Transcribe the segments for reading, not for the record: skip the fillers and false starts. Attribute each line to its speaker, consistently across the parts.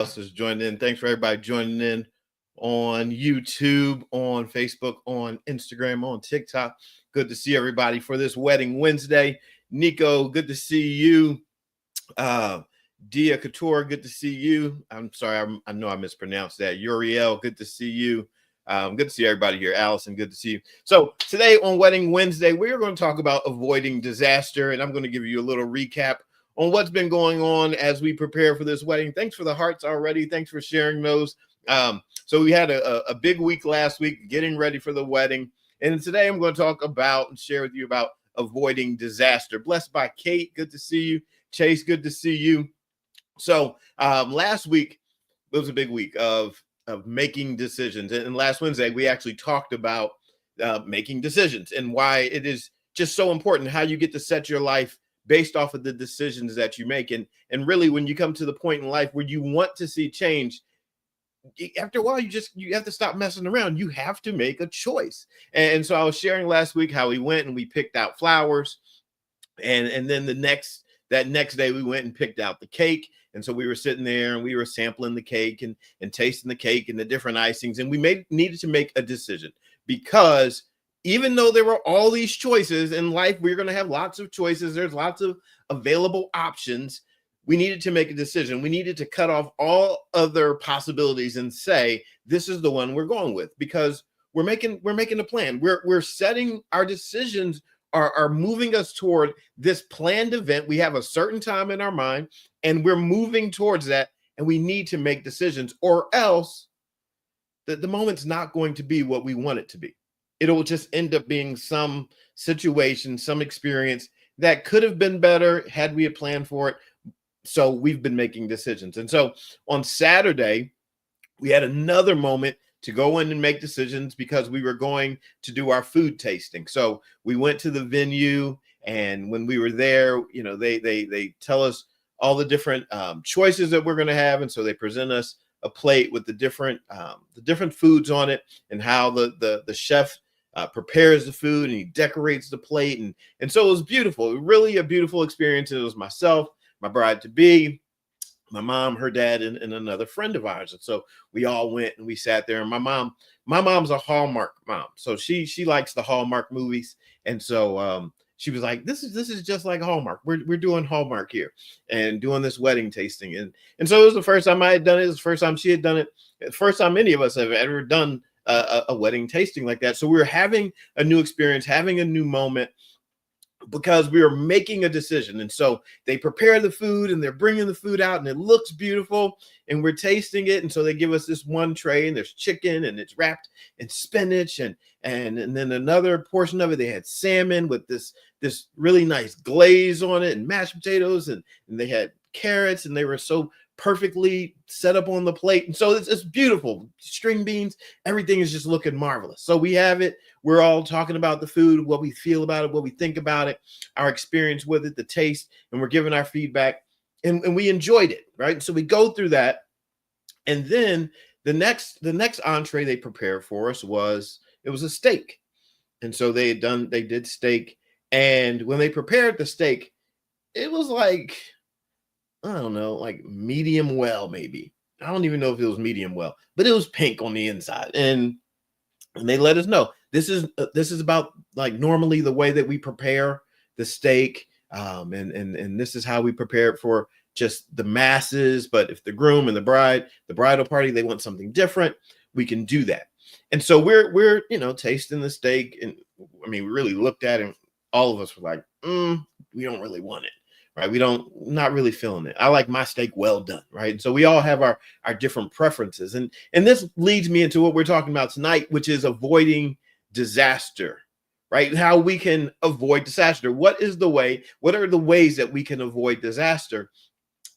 Speaker 1: else is joining in. Thanks for everybody joining in on YouTube, on Facebook, on Instagram, on TikTok. Good to see everybody for this Wedding Wednesday. Nico, good to see you. Dia Couture, good to see you. I'm sorry, I know I mispronounced that. Uriel, good to see you. Good to see everybody here. Allison, good to see you. So today on Wedding Wednesday, we're going to talk about avoiding disaster, and I'm going to give you a little recap on what's been going on as we prepare for this wedding. Thanks for the hearts already. Thanks for sharing those. So we had a big week last week getting ready for the wedding, and today I'm going to talk about and share with you about avoiding disaster. Blessed by Kate, good to see you. Chase, good to see you. So last week it was a big week of making decisions, and last Wednesday we actually talked about making decisions and why it is just so important how you get to set your life based off of the decisions that you make. And really, when you come to the point in life where you want to see change, after a while you have to stop messing around. You have to make a choice. And so I was sharing last week how we went and we picked out flowers, and then that next day we went and picked out the cake. And so we were sitting there and we were sampling the cake and tasting the cake and the different icings. And we needed to make a decision, because even though there were all these choices in life, we're going to have lots of choices. There's lots of available options. We needed to make a decision. We needed to cut off all other possibilities and say, this is the one we're going with, because we're making a plan. We're setting our decisions are moving us toward this planned event. We have a certain time in our mind and we're moving towards that, and we need to make decisions, or else the moment's not going to be what we want it to be. It'll just end up being some situation, some experience that could have been better had we had planned for it. So we've been making decisions. And so on Saturday, we had another moment to go in and make decisions, because we were going to do our food tasting. So we went to the venue, and when we were there, they tell us all the different choices that we're going to have. And so they present us a plate with the different foods on it, and how the chef prepares the food and he decorates the plate. And so it was beautiful, really a beautiful experience. It was myself, my bride to be, my mom, her dad, and another friend of ours. And so we all went and we sat there. And my mom's a Hallmark mom, so she likes the Hallmark movies. And so she was like, this is just like Hallmark. We're doing Hallmark here and doing this wedding tasting. And so it was the first time I had done it. It was the first time she had done it. The first time any of us have ever done a wedding tasting like that. So we were having a new experience, having a new moment, because we were making a decision. And so they prepare the food and they're bringing the food out and it looks beautiful and we're tasting it. And so they give us this one tray and there's chicken and it's wrapped in spinach, and then another portion of it, they had salmon with this really nice glaze on it, and mashed potatoes, and they had carrots, and they were so perfectly set up on the plate. And so it's beautiful. String beans, everything is just looking marvelous. So we have it. We're all talking about the food, what we feel about it, what we think about it, our experience with it, the taste, and we're giving our feedback, and we enjoyed it, right? So we go through that. And then the next entree they prepared for us was a steak. And so they did steak. And when they prepared the steak, it was like, I don't know, like medium well, maybe. I don't even know if it was medium well, but it was pink on the inside. And they let us know this is about like normally the way that we prepare the steak, and this is how we prepare it for just the masses. But if the groom and the bridal party, they want something different, we can do that. And so we're tasting the steak, and I mean, we really looked at it, and all of us were like, we don't really want it. Right. Not really feeling it. I like my steak well done. Right. And so we all have our different preferences. And this leads me into what we're talking about tonight, which is avoiding disaster. Right. How we can avoid disaster. What are the ways that we can avoid disaster?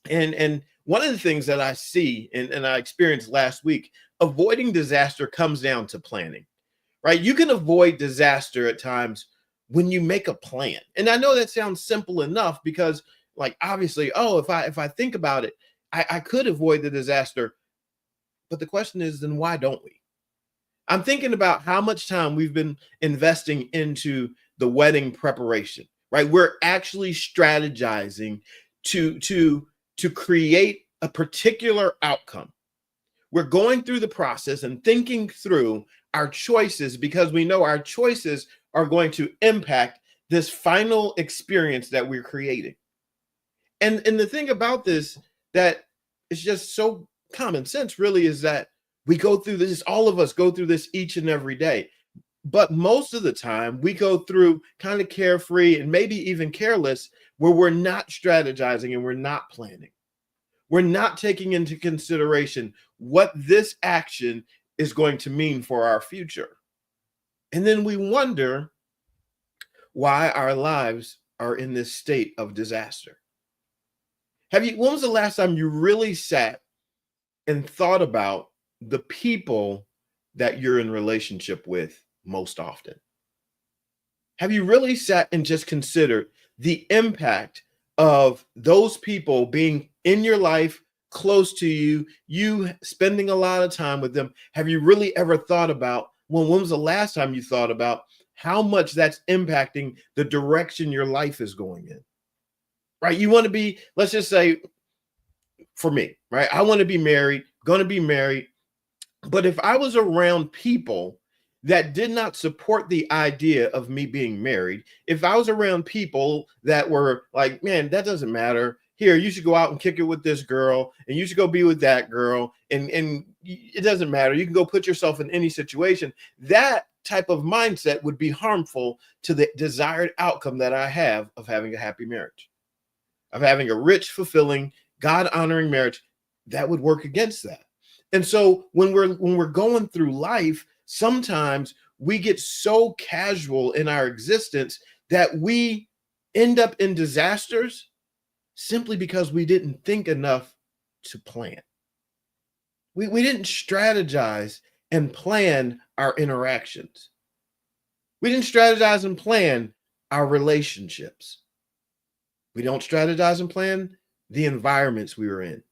Speaker 1: And one of the things that I see and I experienced last week, avoiding disaster comes down to planning. Right. You can avoid disaster at times when you make a plan. And I know that sounds simple enough, because like, obviously, if I think about it, I could avoid the disaster. But the question is, then why don't we? I'm thinking about how much time we've been investing into the wedding preparation, right? We're actually strategizing to create a particular outcome. We're going through the process and thinking through our choices because we know our choices are going to impact this final experience that we're creating. And the thing about this that is just so common sense really is that we go through this, all of us go through this each and every day. But most of the time we go through kind of carefree and maybe even careless where we're not strategizing and we're not planning. We're not taking into consideration what this action is going to mean for our future. And then we wonder why our lives are in this state of disaster. When was the last time you really sat and thought about the people that you're in relationship with most often? Have you really sat and just considered the impact of those people being in your life, close to you, you spending a lot of time with them? Have you really ever thought about, when was the last time you thought about how much that's impacting the direction your life is going in? Right? You want to be, let's just say for me, right? I want to be married, going to be married. But if I was around people that did not support the idea of me being married, if I was around people that were like, man, that doesn't matter. Here, you should go out and kick it with this girl, and you should go be with that girl, and it doesn't matter. You can go put yourself in any situation. That type of mindset would be harmful to the desired outcome that I have of having a happy marriage, of having a rich, fulfilling, God-honoring marriage. That would work against that. And so when we're going through life, sometimes we get so casual in our existence that we end up in disasters simply because we didn't think enough to plan. We didn't strategize and plan our interactions. We didn't strategize and plan our relationships. We don't strategize and plan the environments we were in.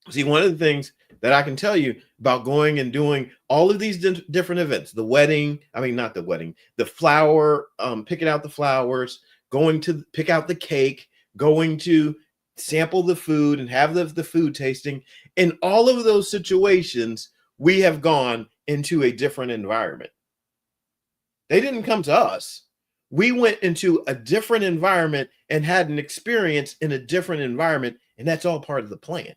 Speaker 1: See, one of the things that I can tell you about going and doing all of these different events, the wedding, not the wedding, the flower, picking out the flowers, going to pick out the cake, going to sample the food and have the food tasting. In all of those situations, we have gone into a different environment. They didn't come to us. We went into a different environment and had an experience in a different environment, and that's all part of the plan.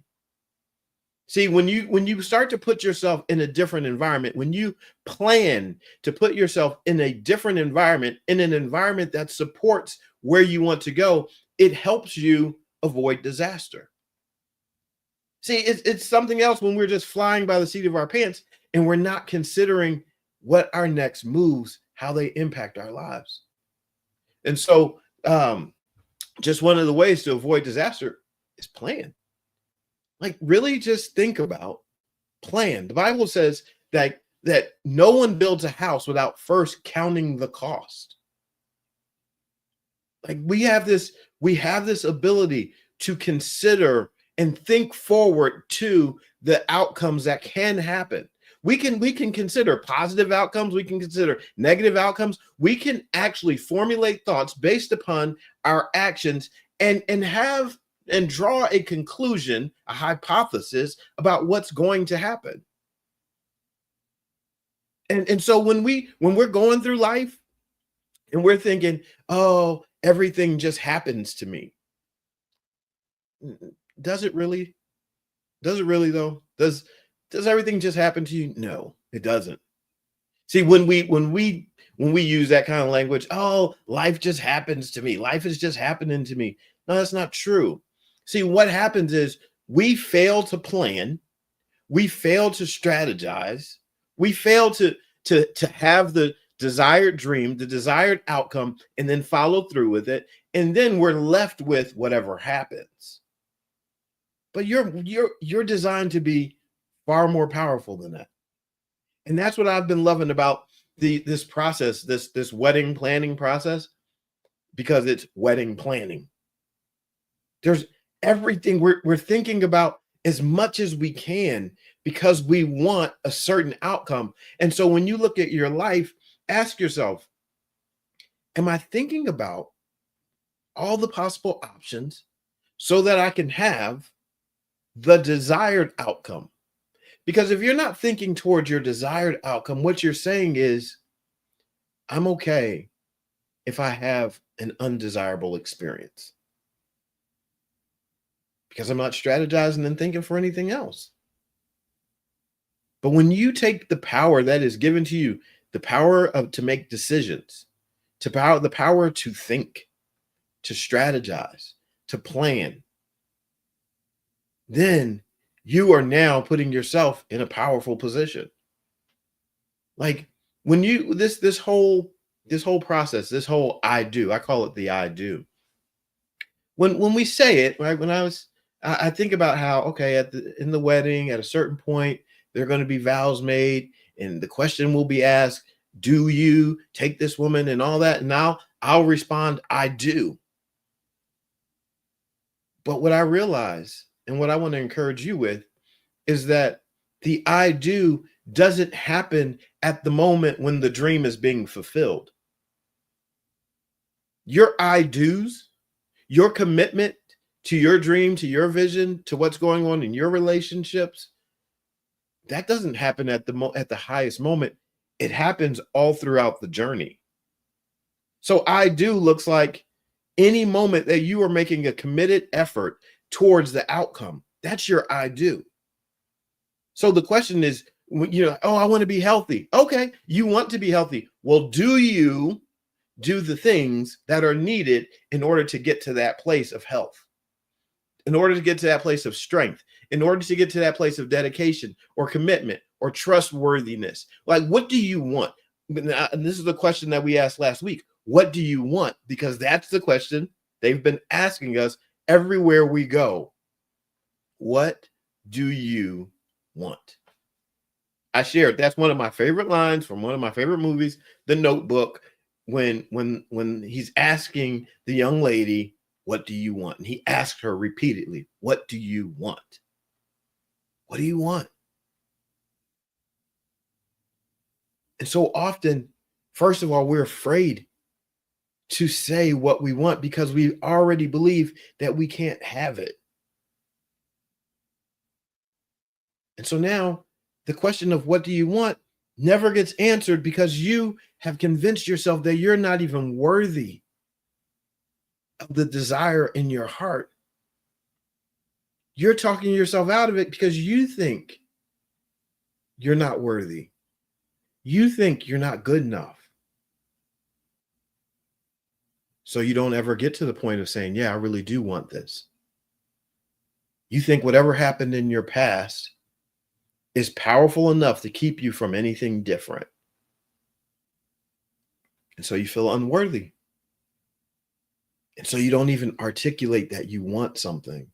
Speaker 1: See, when you start to put yourself in a different environment, when you plan to put yourself in a different environment, in an environment that supports where you want to go, it helps you avoid disaster. See, it's something else when we're just flying by the seat of our pants and we're not considering what our next moves, how they impact our lives. And so just one of the ways to avoid disaster is plan. Like, really just think about plan. The Bible says that no one builds a house without first counting the cost. Like, we have this ability to consider and think forward to the outcomes that can happen. We can consider positive outcomes. We can consider negative outcomes. We can actually formulate thoughts based upon our actions and draw a conclusion, a hypothesis about what's going to happen. And so when we're going through life and we're thinking, oh, everything just happens to me. Does it really? Does it really though? Does everything just happen to you? No, it doesn't. See, when we use that kind of language, oh, life just happens to me. Life is just happening to me. No, that's not true. See, what happens is we fail to plan, we fail to strategize, we fail to have the desired dream, the desired outcome, and then follow through with it, and then we're left with whatever happens. But you're designed to be far more powerful than that. And that's what I've been loving about this process, this wedding planning process, because it's wedding planning. There's everything we're thinking about as much as we can because we want a certain outcome. And so when you look at your life, ask yourself, am I thinking about all the possible options so that I can have the desired outcome. Because if you're not thinking towards your desired outcome, what you're saying is, I'm okay if I have an undesirable experience because I'm not strategizing and thinking for anything else. But when you take the power that is given to you, the power of to make decisions, the power to think, to strategize, to plan, then you are now putting yourself in a powerful position. Like when you this whole process, this whole I call it the I do. When we say it, right? I think about how, okay, in the wedding, at a certain point, there are going to be vows made, and the question will be asked, do you take this woman and all that? And now I'll respond, I do. But what I realize and what I want to encourage you with is that the I do doesn't happen at the moment when the dream is being fulfilled. Your I do's, your commitment to your dream, to your vision, to what's going on in your relationships, that doesn't happen at the highest moment. It happens all throughout the journey. So I do looks like any moment that you are making a committed effort towards the outcome. That's your I do. So the question is, oh, I want to be healthy. Okay, you want to be healthy. Well, do you do the things that are needed in order to get to that place of health? In order to get to that place of strength, in order to get to that place of dedication or commitment or trustworthiness? Like, what do you want? And this is the question that we asked last week. What do you want? Because that's the question they've been asking us everywhere we go. What do you want? I shared that's one of my favorite lines from one of my favorite movies, The Notebook, when he's asking the young lady, what do you want? And he asked her repeatedly, what do you want? What do you want? And so often, first of all, we're afraid to say what we want because we already believe that we can't have it. And so now the question of what do you want never gets answered because you have convinced yourself that you're not even worthy of the desire in your heart. You're talking yourself out of it because you think you're not worthy. You think you're not good enough. So you don't ever get to the point of saying, yeah, I really do want this. You think whatever happened in your past is powerful enough to keep you from anything different. And so you feel unworthy. And so you don't even articulate that you want something.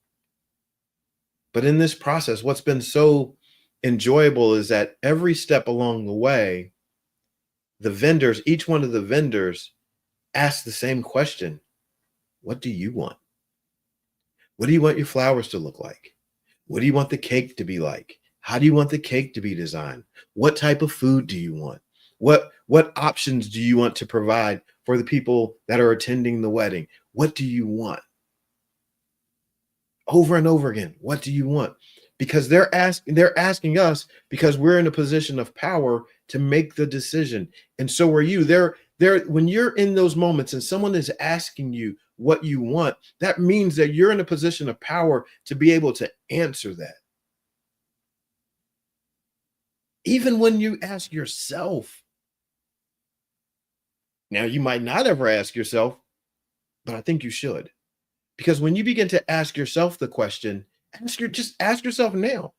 Speaker 1: But in this process, what's been so enjoyable is that every step along the way, each one of the vendors ask the same question. What do you want? What do you want your flowers to look like? What do you want the cake to be like? How do you want the cake to be designed? What type of food do you want? What options do you want to provide for the people that are attending the wedding? What do you want? Over and over again, what do you want? Because they're asking us because we're in a position of power to make the decision. And so are you. When you're in those moments and someone is asking you what you want, that means that you're in a position of power to be able to answer that. Even when you ask yourself. Now, you might not ever ask yourself, but I think you should. Because when you begin to ask yourself the question, just ask yourself now,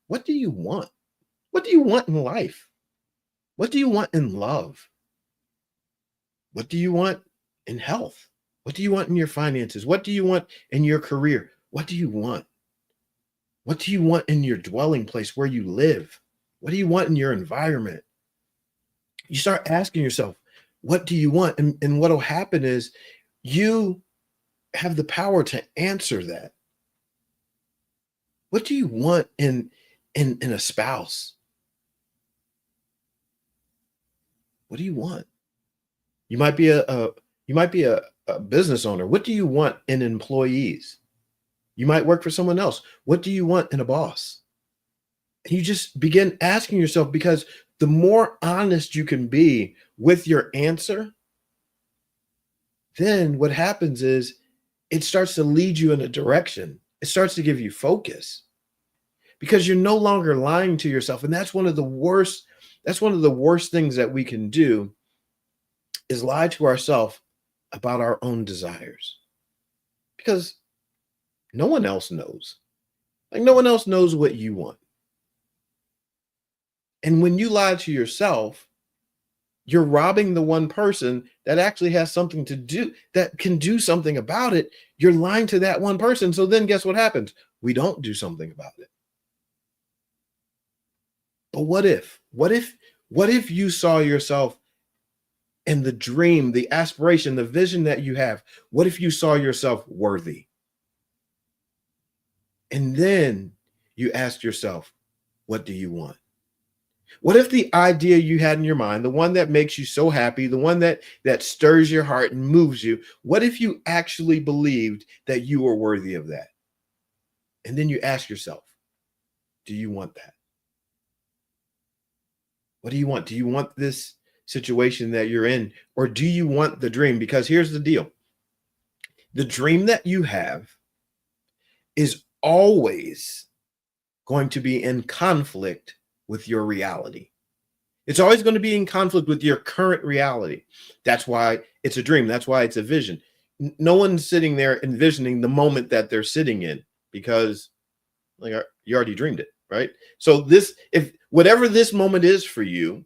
Speaker 1: what do you want? What do you want in life? What do you want in love? What do you want in health? What do you want in your finances? What do you want in your career? What do you want? What do you want in your dwelling place where you live? What do you want in your environment? You start asking yourself, what do you want? And what will happen is you have the power to answer that. What do you want in a spouse? What do you want? You might be a business owner. What do you want in employees? You might work for someone else. What do you want in a boss? And you just begin asking yourself, because the more honest you can be with your answer, then what happens is it starts to lead you in a direction. It starts to give you focus because you're no longer lying to yourself. And that's one of the worst things that we can do, is lie to ourselves about our own desires, because no one else knows. Like, no one else knows what you want. And when you lie to yourself, you're robbing the one person that actually has something to do, that can do something about it. You're lying to that one person. So then guess what happens? We don't do something about it. But what if you saw yourself in the dream, the aspiration, the vision that you have? What if you saw yourself worthy? And then you ask yourself, what do you want? What if the idea you had in your mind, the one that makes you so happy, the one that stirs your heart and moves you, what if you actually believed that you were worthy of that? And then you ask yourself, do you want that? What do you want? Do you want this situation that you're in, or do you want the dream? Because here's the deal. The dream that you have is always going to be in conflict with your reality. It's always going to be in conflict with your current reality. That's why it's a dream. That's why it's a vision. No one's sitting there envisioning the moment that they're sitting in, because like, you already dreamed it, right? So if whatever this moment is for you,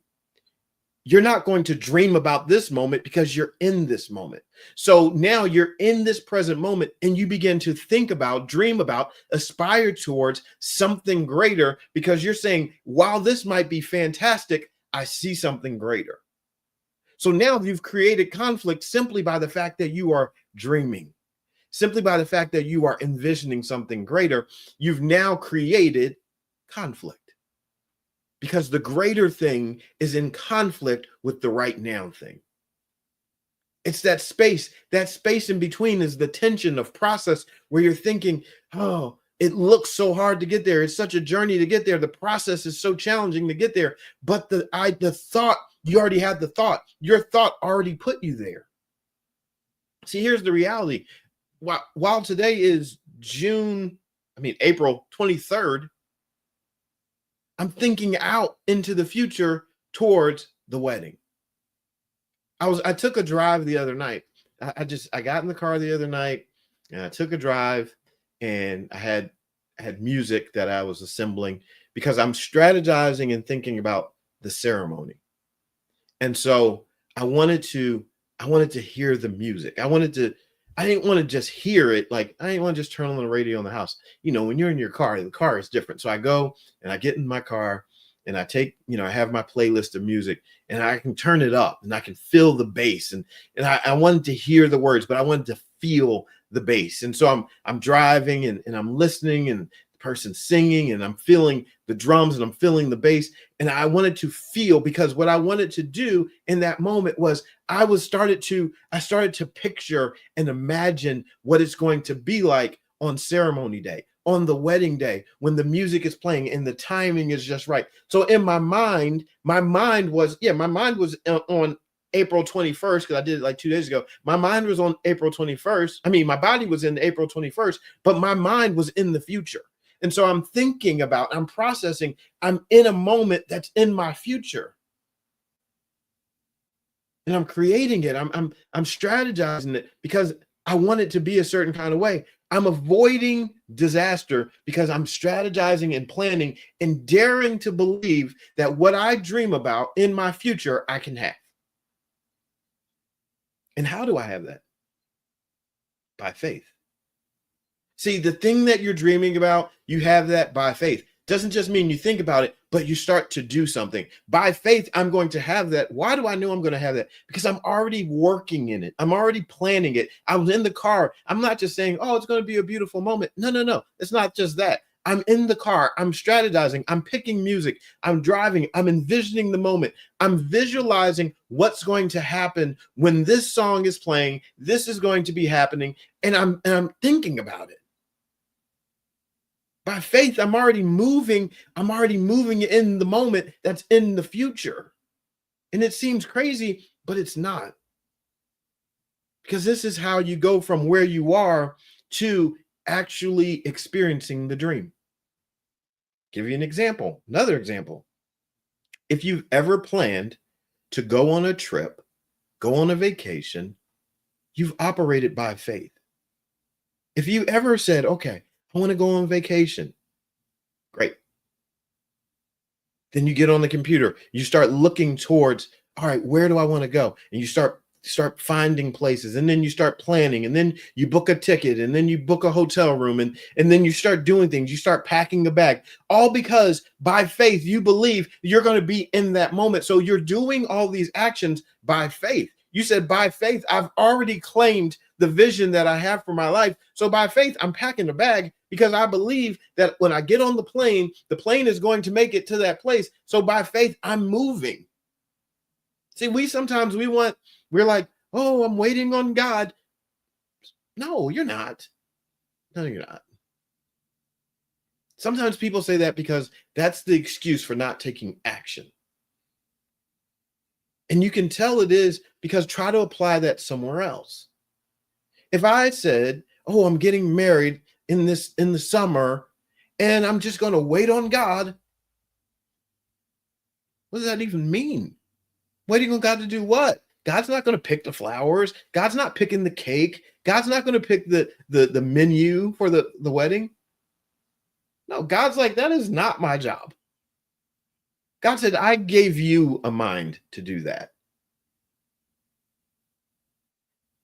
Speaker 1: you're not going to dream about this moment because you're in this moment. So now you're in this present moment, and you begin to think about, dream about, aspire towards something greater, because you're saying, while this might be fantastic, I see something greater. So now you've created conflict simply by the fact that you are dreaming, simply by the fact that you are envisioning something greater. You've now created conflict, because the greater thing is in conflict with the right now thing. It's that space in between is the tension of process, where you're thinking, oh, it looks so hard to get there. It's such a journey to get there. The process is so challenging to get there. But the thought, you already had the thought. Your thought already put you there. See, here's the reality. While today is April 23rd, I'm thinking out into the future towards the wedding. I took a drive the other night. I got in the car the other night, and I took a drive, and I had music that I was assembling, because I'm strategizing and thinking about the ceremony. And so I wanted to hear the music. I didn't want to just hear it. Like, I didn't want to just turn on the radio in the house. You know, when you're in your car, the car is different. So I go and I get in my car, and I take, I have my playlist of music, and I can turn it up, and I can feel the bass. And I wanted to hear the words, but I wanted to feel the bass. And so I'm driving, and I'm listening, and the person's singing, and I'm feeling the drums, and I'm feeling the bass. And I wanted to feel, because what I wanted to do in that moment was I started to picture and imagine what it's going to be like on ceremony day, on the wedding day, when the music is playing and the timing is just right. So in my mind was on April 21st, because I did it like 2 days ago. My mind was on April 21st. My body was in April 21st, but my mind was in the future. And so I'm thinking about, I'm processing, I'm in a moment that's in my future. And I'm creating it. I'm strategizing it, because I want it to be a certain kind of way. I'm avoiding disaster because I'm strategizing and planning and daring to believe that what I dream about in my future, I can have. And how do I have that? By faith. See, the thing that you're dreaming about, you have that by faith. Doesn't just mean you think about it, but you start to do something. By faith, I'm going to have that. Why do I know I'm going to have that? Because I'm already working in it. I'm already planning it. I was in the car. I'm not just saying, oh, it's going to be a beautiful moment. No. It's not just that. I'm in the car. I'm strategizing. I'm picking music. I'm driving. I'm envisioning the moment. I'm visualizing what's going to happen when this song is playing. This is going to be happening. And I'm thinking about it. By faith, I'm already moving. I'm already moving in the moment that's in the future. And it seems crazy, but it's not. Because this is how you go from where you are to actually experiencing the dream. Give you an example, another example. If you've ever planned to go on a trip, go on a vacation, you've operated by faith. If you ever said, okay, I want to go on vacation, great. Then you get on the computer, you start looking towards, all right, where do I want to go? And you start finding places, and then you start planning, and then you book a ticket, and then you book a hotel room, and then you start doing things, you start packing a bag, all because by faith you believe you're going to be in that moment. So you're doing all these actions by faith. You said, by faith, I've already claimed the vision that I have for my life. So by faith, I'm packing a bag because I believe that when I get on the plane is going to make it to that place. So by faith, I'm moving. See, we're like, oh, I'm waiting on God. No, you're not. No, you're not. Sometimes people say that because that's the excuse for not taking action. And you can tell it is because try to apply that somewhere else. If I said, oh, I'm getting married in the summer and I'm just going to wait on God, what does that even mean? Waiting on God to do what? God's not going to pick the flowers. God's not picking the cake. God's not going to pick the menu for the wedding. No, God's like, that is not my job. God said, I gave you a mind to do that.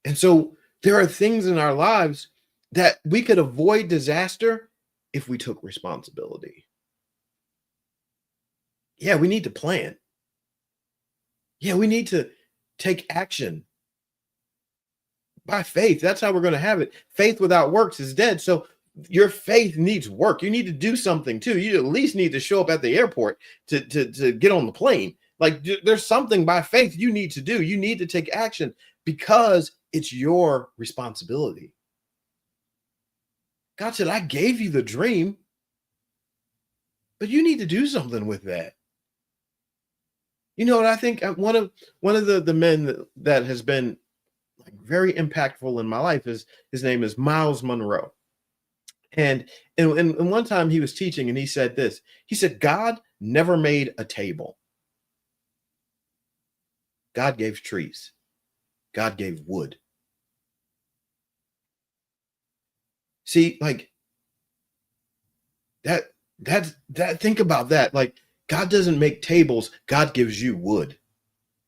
Speaker 1: And so there are things in our lives that we could avoid disaster if we took responsibility. Yeah, we need to plan. Yeah, we need to take action by faith. That's how we're going to have it. Faith without works is dead. So your faith needs work. You need to do something too. You at least need to show up at the airport to get on the plane. Like there's something by faith you need to do. You need to take action because it's your responsibility. God said, I gave you the dream, but you need to do something with that. You know what I think? One of the men that has been like very impactful in my life is, his name is Miles Monroe. And one time he was teaching and he said this. He said, God never made a table. God gave trees. God gave wood. See, like that think about that. Like God doesn't make tables. God gives you wood.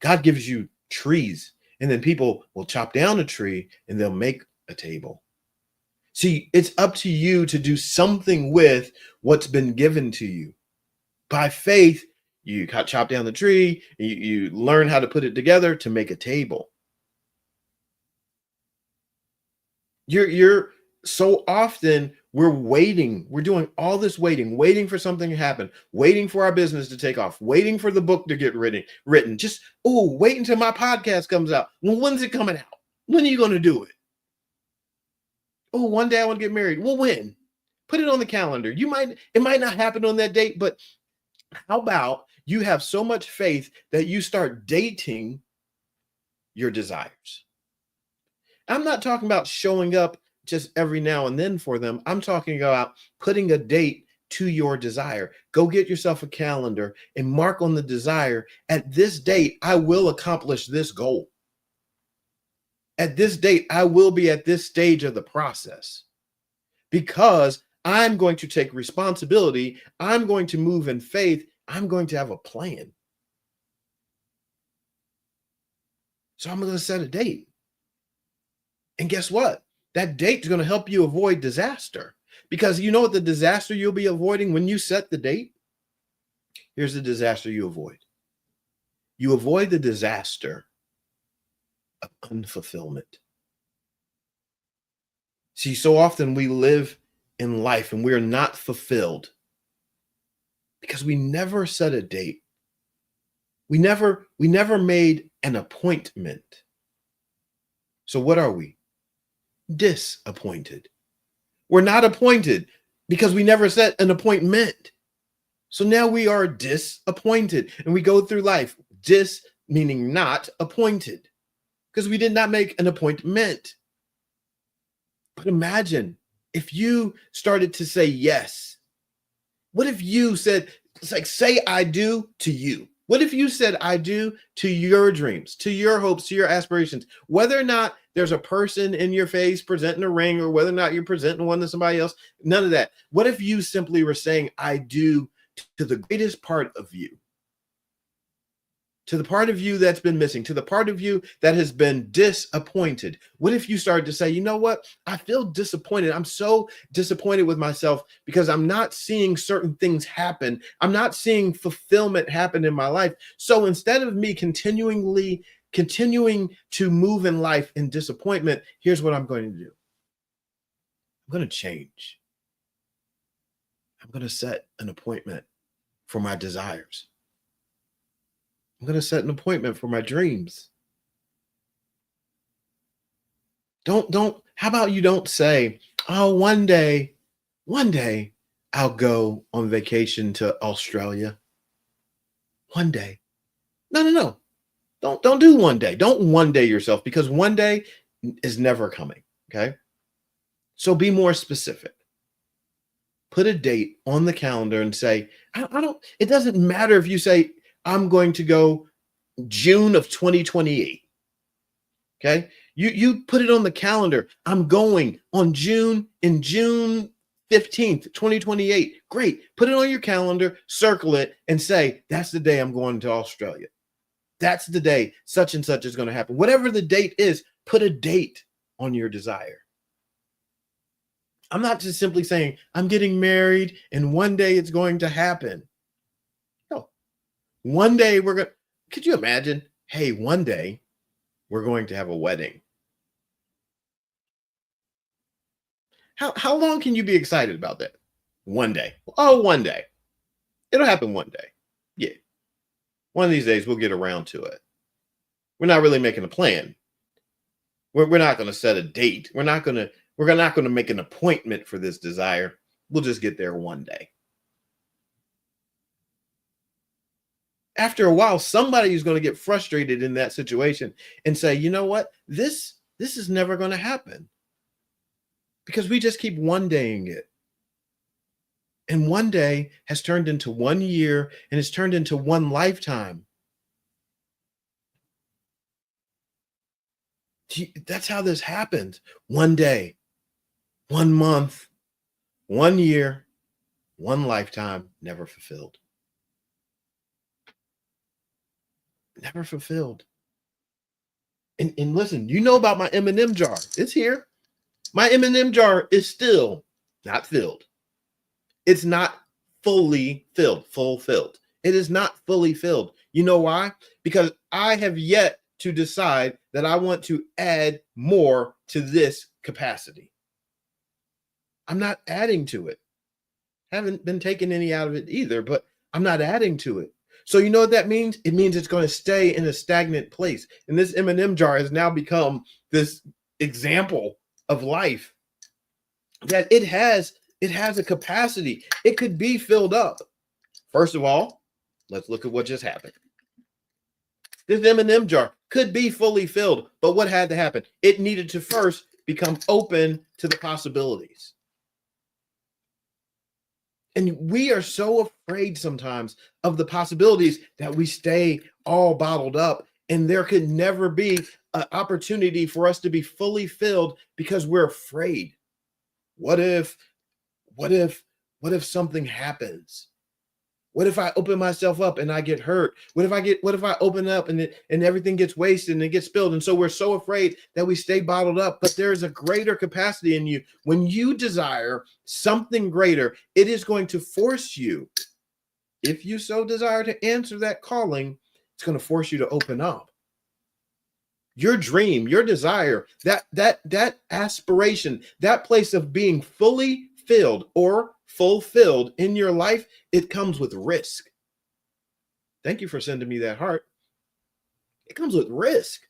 Speaker 1: God gives you trees. And then people will chop down a tree and they'll make a table. See, it's up to you to do something with what's been given to you. By faith, you chop down the tree, you learn how to put it together to make a table. You're so often we're waiting. We're doing all this waiting for something to happen, waiting for our business to take off, waiting for the book to get written. Just, wait until my podcast comes out. Well, when's it coming out? When are you going to do it? Oh, one day I want to get married. Well, when? Put it on the calendar. It might not happen on that date, but how about you have so much faith that you start dating your desires? I'm not talking about showing up just every now and then for them. I'm talking about putting a date to your desire. Go get yourself a calendar and mark on the desire. At this date, I will accomplish this goal. At this date, I will be at this stage of the process because I'm going to take responsibility. I'm going to move in faith. I'm going to have a plan. So I'm going to set a date. And guess what? That date is going to help you avoid disaster, because you know what the disaster you'll be avoiding when you set the date? Here's the disaster you avoid. You avoid the disaster of unfulfillment. See, so often we live in life and we are not fulfilled because we never set a date. We never made an appointment. So what are we? Disappointed. We're not appointed. because we never set an appointment. So now we are disappointed and we go through life meaning not appointed because we did not make an appointment. But imagine if you started to say yes. What if you said, it's like, say I do to you? What if you said I do to your dreams, to your hopes, to your aspirations? Whether or not there's a person in your face presenting a ring or whether or not you're presenting one to somebody else, none of that. What if you simply were saying I do to the greatest part of you? To the part of you that's been missing, to the part of you that has been disappointed. What if you started to say, you know what? I feel disappointed. I'm so disappointed with myself because I'm not seeing certain things happen. I'm not seeing fulfillment happen in my life. So instead of me continuing to move in life in disappointment, here's what I'm going to do. I'm going to change. I'm going to set an appointment for my desires. I'm going to set an appointment for my dreams. How about you don't say, oh, one day I'll go on vacation to Australia. One day. No. Don't do one day. Don't one day yourself because one day is never coming. Okay. So be more specific. Put a date on the calendar and say, it doesn't matter if you say, I'm going to go June of 2028. Okay. You put it on the calendar. I'm going on June 15th, 2028. Great. Put it on your calendar, circle it and say, that's the day I'm going to Australia. That's the day such and such is going to happen. Whatever the date is, put a date on your desire. I'm not just simply saying I'm getting married and one day it's going to happen. One day could you imagine? Hey, one day we're going to have a wedding. How long can you be excited about that? One day. Oh, one day. It'll happen one day. Yeah. One of these days we'll get around to it. We're not really making a plan. We're not going to set a date. We're not going to make an appointment for this desire. We'll just get there one day. After a while, somebody is going to get frustrated in that situation and say, you know what? This is never going to happen because we just keep one daying it. And one day has turned into 1 year and it's turned into one lifetime. That's how this happens. One day, 1 month, 1 year, one lifetime, never fulfilled. Never fulfilled. And listen, you know about my M&M jar. It's here. My M&M jar is still not filled. It's not fully fulfilled. It is not fully filled. You know why? Because I have yet to decide that I want to add more to this capacity. I'm not adding to it. Haven't been taking any out of it either, but I'm not adding to it. So you know what that means? It means it's going to stay in a stagnant place. And this M&M jar has now become this example of life that it has a capacity. It could be filled up. First of all, let's look at what just happened. This M&M jar could be fully filled, but what had to happen? It needed to first become open to the possibilities. And we are so afraid sometimes of the possibilities that we stay all bottled up, and there could never be an opportunity for us to be fully filled because we're afraid. What if something happens? What if I open myself up and I get hurt? What if I open up and everything gets wasted and it gets spilled? And so we're so afraid that we stay bottled up, but there is a greater capacity in you. When you desire something greater, it is going to force you, if you so desire to answer that calling, it's going to force you to open up. Your dream, your desire, that aspiration, that place of being fully filled or fulfilled in your life, it comes with risk. Thank you for sending me that heart. It comes with risk.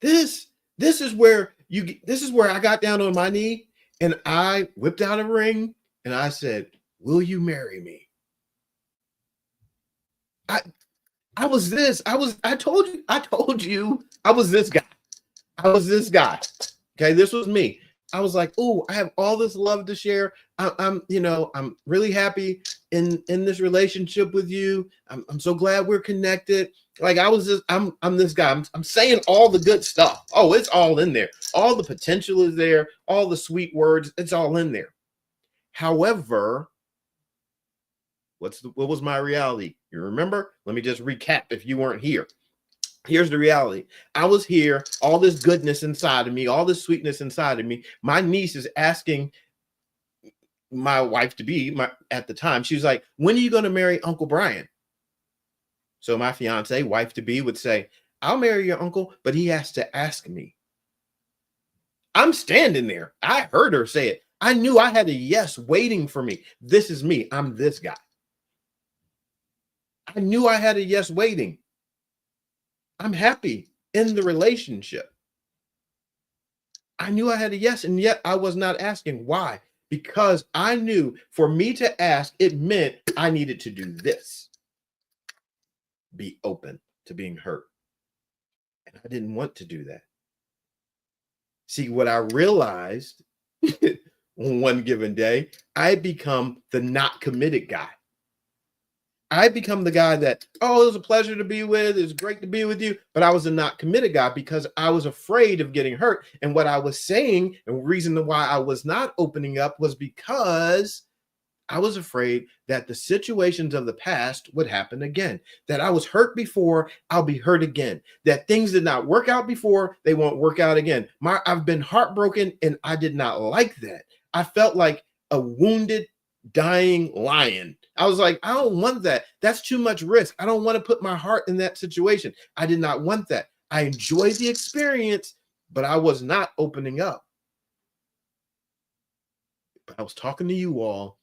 Speaker 1: This is where I got down on my knee And I whipped out a ring and I said, "Will you marry me?" I I was this. I told you I was this guy. I was this guy. Okay, this was me. I was like, "Oh, I have all this love to share. I'm really happy in this relationship with you. I'm so glad we're connected." Like I was just, I'm this guy. I'm saying all the good stuff. Oh, it's all in there. All the potential is there. All the sweet words. It's all in there. However, what was my reality? You remember? Let me just recap if you weren't here. Here's the reality. I was here, all this goodness inside of me, all this sweetness inside of me. My niece is asking my wife to be, my at the time, she was like, "When are you going to marry Uncle Brian?" So my fiance, wife to be, would say, "I'll marry your uncle, but he has to ask me." I'm standing there. I heard her say it. I knew I had a yes waiting for me. This is me. I'm this guy. I knew I had a yes waiting. I'm happy in the relationship. I knew I had a yes, and yet I was not asking. Why? Because I knew for me to ask, it meant I needed to do this, be open to being hurt. And I didn't want to do that. See, what I realized on one given day, I had become the not committed guy. I become the guy that, oh, it was a pleasure to be with. It's great to be with you. But I was a not committed guy because I was afraid of getting hurt. And what I was saying, and the reason why I was not opening up was because I was afraid that the situations of the past would happen again. That I was hurt before, I'll be hurt again. That things did not work out before, they won't work out again. I've been heartbroken and I did not like that. I felt like a wounded, dying lion. I was like, I don't want that. That's too much risk. I don't want to put my heart in that situation. I did not want that. I enjoyed the experience, but I was not opening up. But I was talking to you all.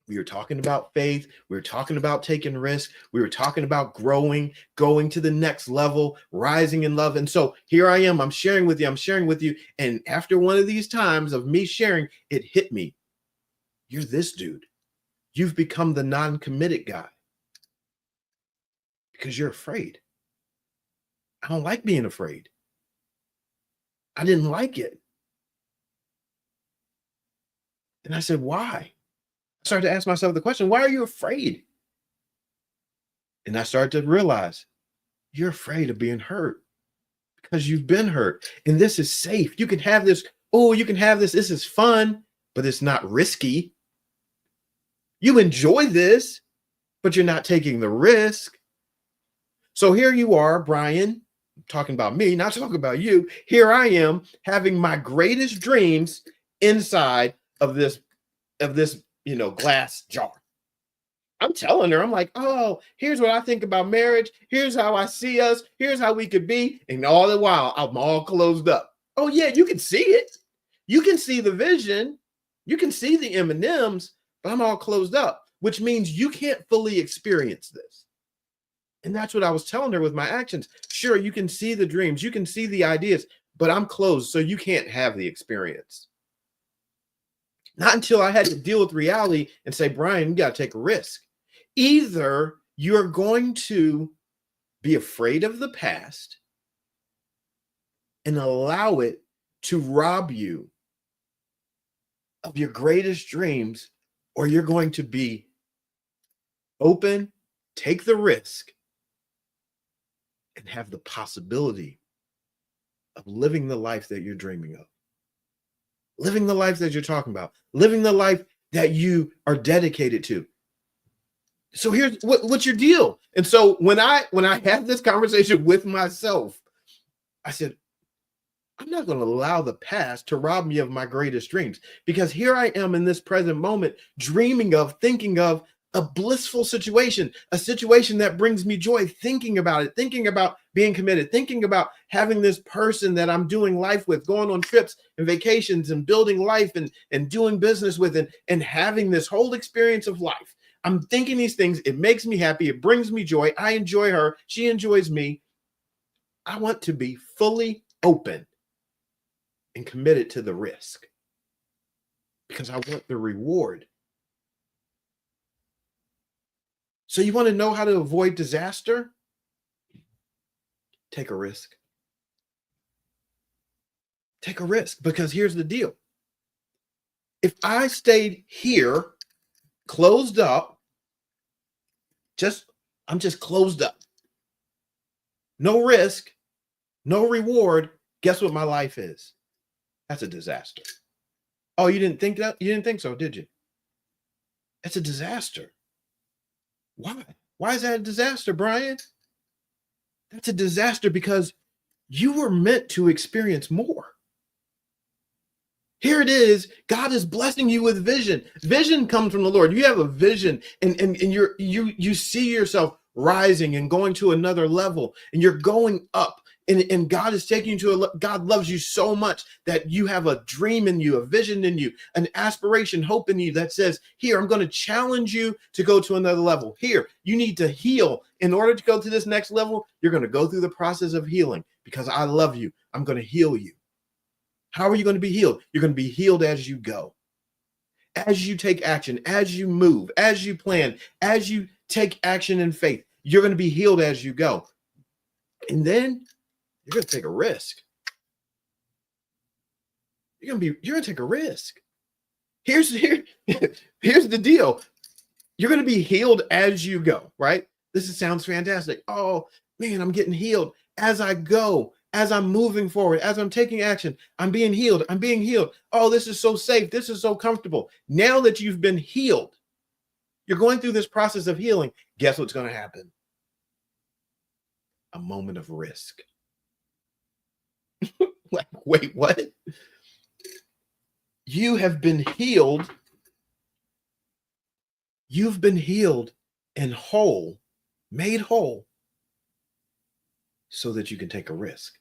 Speaker 1: We were talking about faith. We were talking about taking risks. We were talking about growing, going to the next level, rising in love. And so here I am. I'm sharing with you. I'm sharing with you. And after one of these times of me sharing, it hit me. You're this dude. You've become the non-committed guy because you're afraid. I don't like being afraid. I didn't like it. And I said, why? I started to ask myself the question, why are you afraid? And I started to realize you're afraid of being hurt because you've been hurt. And this is safe. You can have this. Oh, you can have this. This is fun, but it's not risky. You enjoy this, but you're not taking the risk. So here you are, Brian, talking about me, not talking about you. Here I am having my greatest dreams inside of this glass jar. I'm telling her, I'm like, oh, here's what I think about marriage. Here's how I see us. Here's how we could be. And all the while, I'm all closed up. Oh, yeah, you can see it. You can see the vision. You can see the M&Ms, but I'm all closed up, which means you can't fully experience this. And that's what I was telling her with my actions. Sure, you can see the dreams. You can see the ideas, but I'm closed, so you can't have the experience. Not until I had to deal with reality and say, Brian, you got to take a risk. Either you're going to be afraid of the past and allow it to rob you of your greatest dreams, or you're going to be open, take the risk, and have the possibility of living the life that you're dreaming of, living the life that you're talking about, living the life that you are dedicated to. So here's what's your deal? And so when I had this conversation with myself, I said, I'm not going to allow the past to rob me of my greatest dreams, because here I am in this present moment, dreaming of, thinking of a blissful situation, a situation that brings me joy, thinking about it, thinking about being committed, thinking about having this person that I'm doing life with, going on trips and vacations and building life and doing business with, and having this whole experience of life. I'm thinking these things. It makes me happy. It brings me joy. I enjoy her. She enjoys me. I want to be fully open and committed to the risk. because I want the reward. So you want to know how to avoid disaster? Take a risk. Take a risk, because here's the deal. If I stayed here, closed up, I'm just closed up. No risk, no reward. Guess what my life is? That's a disaster. Oh, you didn't think that? You didn't think so, did you? It's a disaster. Why? Why is that a disaster, Brian? That's a disaster because you were meant to experience more. Here it is. God is blessing you with vision. Vision comes from the Lord. You have a vision, and you see yourself rising and going to another level, and you're going up. And God is taking you to God loves you so much that you have a dream in you, a vision in you, an aspiration, hope in you that says, here, I'm going to challenge you to go to another level. Here, you need to heal. In order to go to this next level, you're going to go through the process of healing because I love you. I'm going to heal you. How are you going to be healed? You're going to be healed as you go. As you take action, as you move, as you plan, as you take action in faith, you're going to be healed as you go. And then you're going to take a risk. You're going to take a risk. Here's the deal. You're going to be healed as you go, right? Sounds fantastic. Oh, man, I'm getting healed as I go. As I'm moving forward, as I'm taking action, I'm being healed. I'm being healed. Oh, this is so safe. This is so comfortable. Now that you've been healed, you're going through this process of healing. Guess what's going to happen? A moment of risk. Like, wait, what? You have been healed. You've been healed and whole, made whole, so that you can take a risk.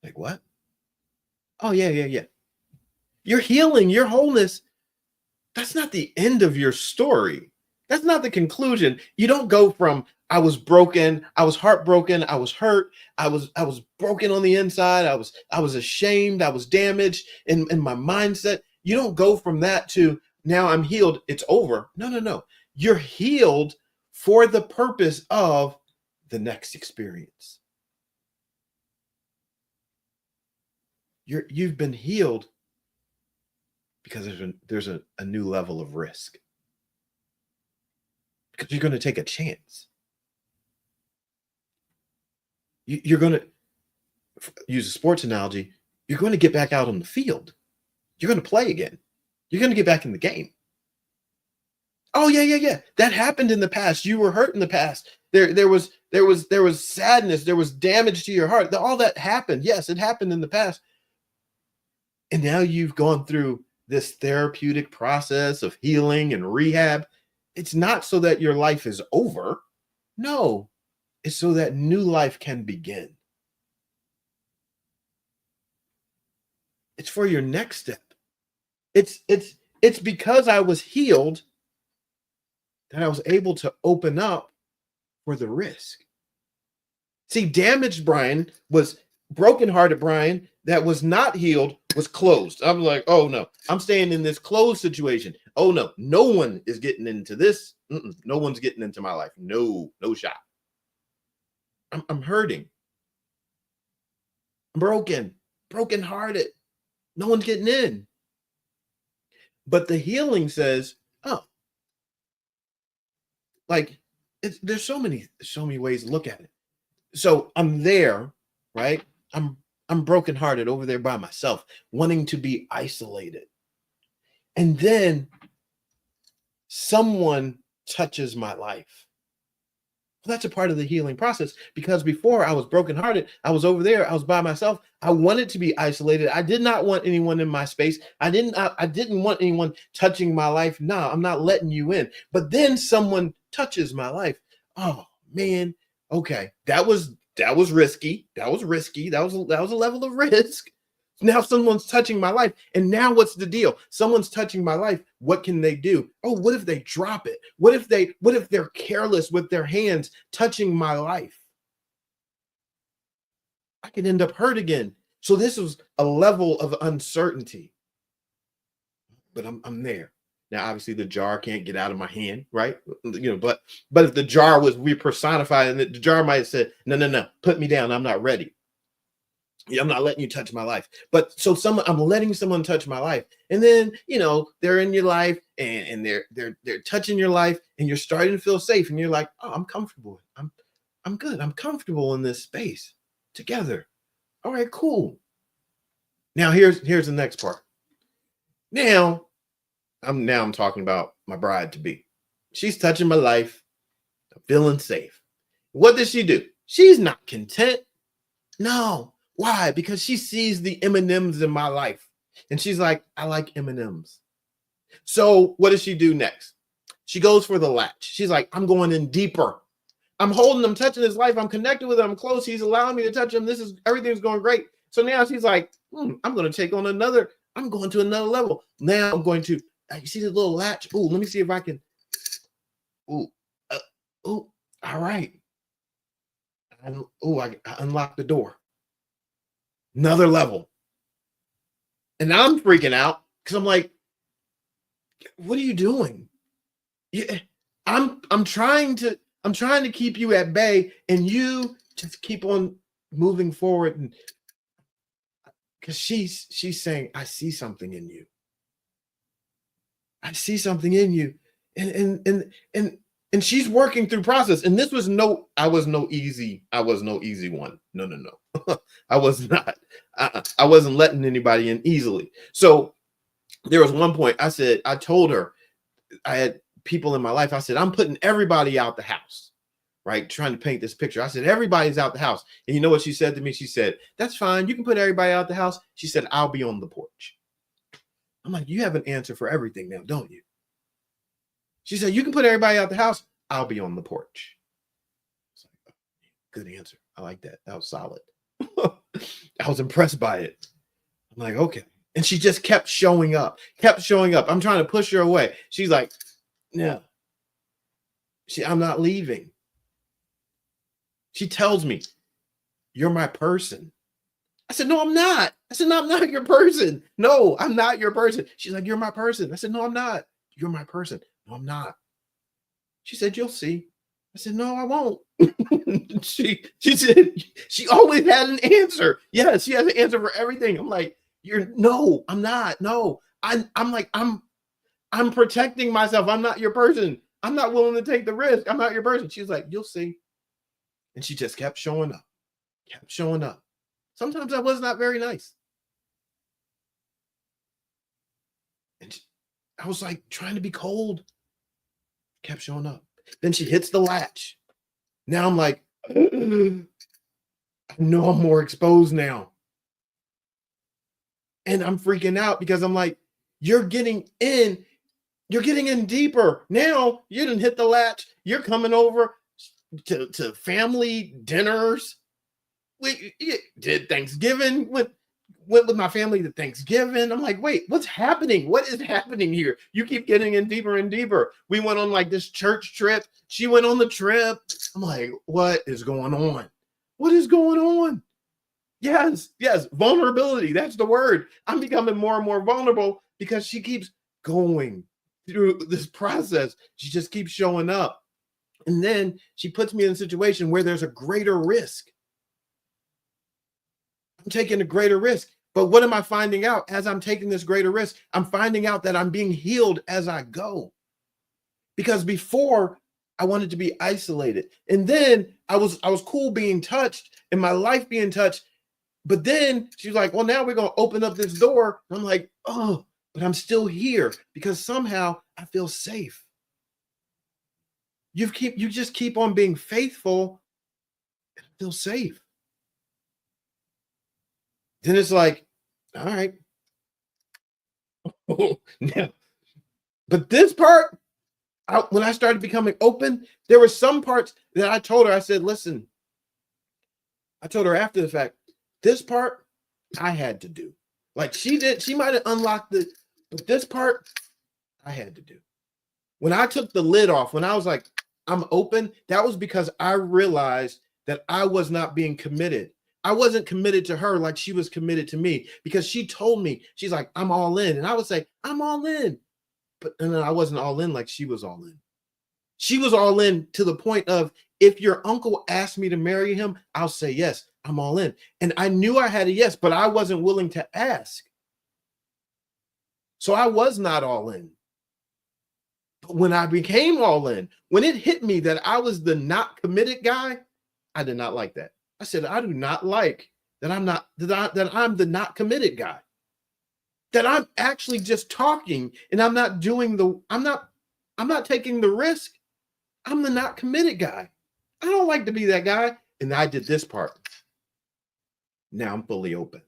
Speaker 1: Like what? Oh, yeah. Your healing, your wholeness, that's not the end of your story. That's not the conclusion. You don't go from I was broken, I was heartbroken, I was hurt, I was broken on the inside, I was ashamed, I was damaged in my mindset. You don't go from that to now I'm healed, it's over. No. You're healed for the purpose of the next experience. You've been healed because there's a new level of risk. Because you're going to take a chance. You're going to use a sports analogy. You're going to get back out on the field. You're going to play again. You're going to get back in the game. Oh, yeah. That happened in the past. You were hurt in the past. There was sadness. There was damage to your heart. All that happened. Yes, it happened in the past. And now you've gone through this therapeutic process of healing and rehab. It's not so that your life is over. No, it's so that new life can begin. It's for your next step. It's because I was healed that I was able to open up for the risk. See, damaged Brian was brokenhearted Brian that was not healed was closed. I'm like, oh no, I'm staying in this closed situation. Oh no one is getting into this. No one's getting into my life. No shot. I'm hurting. I'm brokenhearted. No one's getting in. But the healing says, oh, like there's so many ways to look at it. So I'm there, right? I'm brokenhearted over there by myself, wanting to be isolated. And then someone touches my life. Well, that's a part of the healing process, because before I was brokenhearted, I was over there, I was by myself. I wanted to be isolated. I did not want anyone in my space. I didn't want anyone touching my life. No, I'm not letting you in. But then someone touches my life. Oh man, okay, that was risky. That was risky. That was a level of risk. Now someone's touching my life. And now what's the deal? Someone's touching my life. What can they do? Oh, what if they drop it? What if they're careless with their hands touching my life? I could end up hurt again. So this was a level of uncertainty. but I'm there. Now, obviously, the jar can't get out of my hand, right? But if the jar was personified, and the jar might have said, no, put me down. I'm not ready. Yeah, I'm not letting you touch my life. But so I'm letting someone touch my life. And then, they're in your life and they're touching your life and you're starting to feel safe. And you're like, oh, I'm comfortable. I'm good. I'm comfortable in this space together. All right, cool. Now here's the next part. Now I'm talking about my bride to be. She's touching my life. I'm feeling safe. What does she do? She's not content. No. Why? Because she sees the M&Ms in my life. And she's like, I like M&Ms. So what does she do next? She goes for the latch. She's like, I'm going in deeper. I'm holding him, touching his life. I'm connected with him. I'm close. He's allowing me to touch him. Everything's going great. So now she's like, I'm going to take on I'm going to another level. Now I'm going to, you see the little latch? Ooh, let me see if I can. Ooh, all right. I unlocked the door. Another level. And I'm freaking out because I'm like, what are you doing? Yeah, I'm trying to keep you at bay, and you just keep on moving forward. And because she's saying, I see something in you. I see something in you. And she's working through process. And this was I was no easy one. No. I was not. I wasn't letting anybody in easily. So there was one point I told her, I had people in my life. I said, I'm putting everybody out the house, right? Trying to paint this picture. I said, everybody's out the house. And you know what she said to me? She said, that's fine. You can put everybody out the house. She said, I'll be on the porch. I'm like, you have an answer for everything now, don't you? She said, you can put everybody out the house. I'll be on the porch. Like, good answer. I like that. That was solid. I was impressed by it. I'm like, okay. And she just kept showing up. I'm trying to push her away. She's like, no. I'm not leaving. She tells me, you're my person. I said, no, I'm not. I said, no, I'm not your person. No, I'm not your person. She's like, you're my person. I said, no, I'm not. You're my person. No, I'm not. She said, you'll see. I said, no, I won't. She said, she always had an answer. Yes, she has an answer for everything. I'm like, no, I'm not. No, I'm like, I'm protecting myself. I'm not your person. I'm not willing to take the risk. I'm not your person. She's like, you'll see. And she just kept showing up. Sometimes I was not very nice. And I was like trying to be cold. Kept showing up. Then she hits the latch. Now I'm like, I know I'm more exposed now. And I'm freaking out because I'm like, you're getting in deeper. Now you didn't hit the latch. You're coming over to family dinners. We did Thanksgiving, went with my family to Thanksgiving. I'm like, wait, what's happening? What is happening here? You keep getting in deeper and deeper. We went on like this church trip. She went on the trip. I'm like, what is going on? What is going on? Yes, vulnerability. That's the word. I'm becoming more and more vulnerable because she keeps going through this process. She just keeps showing up. And then she puts me in a situation where there's a greater risk. I'm taking a greater risk. But what am I finding out as I'm taking this greater risk? I'm finding out that I'm being healed as I go. Because before I wanted to be isolated. And then I was cool being touched and my life being touched. But then she's like, well, now we're going to open up this door. And I'm like, oh, but I'm still here because somehow I feel safe. You just keep on being faithful and feel safe. Then it's like, all right. Yeah. But this part, when I started becoming open, there were some parts that I told her, I said, listen, I told her after the fact, this part I had to do. Like she might have unlocked but this part I had to do. When I took the lid off, when I was like, I'm open, that was because I realized that I was not being committed. I wasn't committed to her like she was committed to me, because she told me, she's like, I'm all in. And I would say, I'm all in. But and then I wasn't all in like she was all in. She was all in to the point of, if your uncle asked me to marry him, I'll say yes, I'm all in. And I knew I had a yes, but I wasn't willing to ask. So I was not all in. But when I became all in, when it hit me that I was the not committed guy, I did not like that. I said, I do not like that I'm the not committed guy. That I'm actually just talking and I'm not taking the risk. I'm the not committed guy. I don't like to be that guy. And I did this part. Now I'm fully open.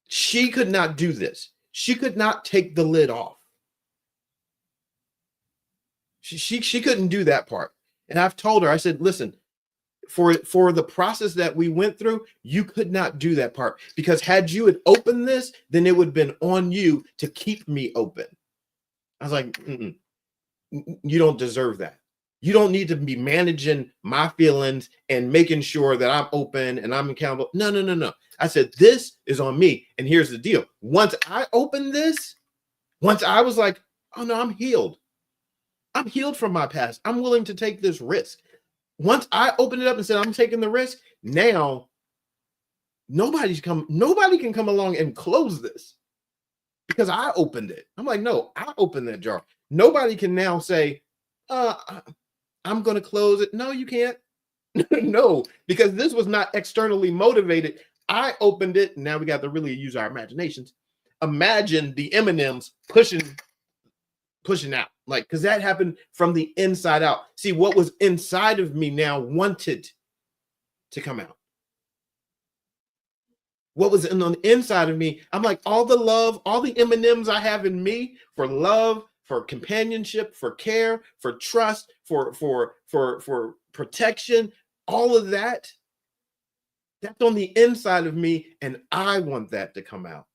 Speaker 1: She could not do this. She could not take the lid off. She couldn't do that part. And I've told her, I said, listen, for the process that we went through, you could not do that part, because had you had opened this, then it would have been on you to keep me open. I was like, you don't deserve that. You don't need to be managing my feelings and making sure that I'm open and I'm accountable. No. I said, this is on me. And here's the deal. Once I opened this, once I was like, oh no, I'm healed. I'm healed from my past. I'm willing to take this risk. Once I opened it up and said, I'm taking the risk, now nobody can come along and close this, because I opened it. I'm like, no, I opened that jar. Nobody can now say, I'm going to close it. No, you can't. No, because this was not externally motivated. I opened it. Now we got to really use our imaginations. Imagine the M&Ms pushing out, like, because that happened from the inside out. See, what was inside of me now wanted to come out. What was on the inside of me, I'm like, all the love, all the M&Ms I have in me for love, for companionship, for care, for trust, for protection, all of that, that's on the inside of me, and I want that to come out.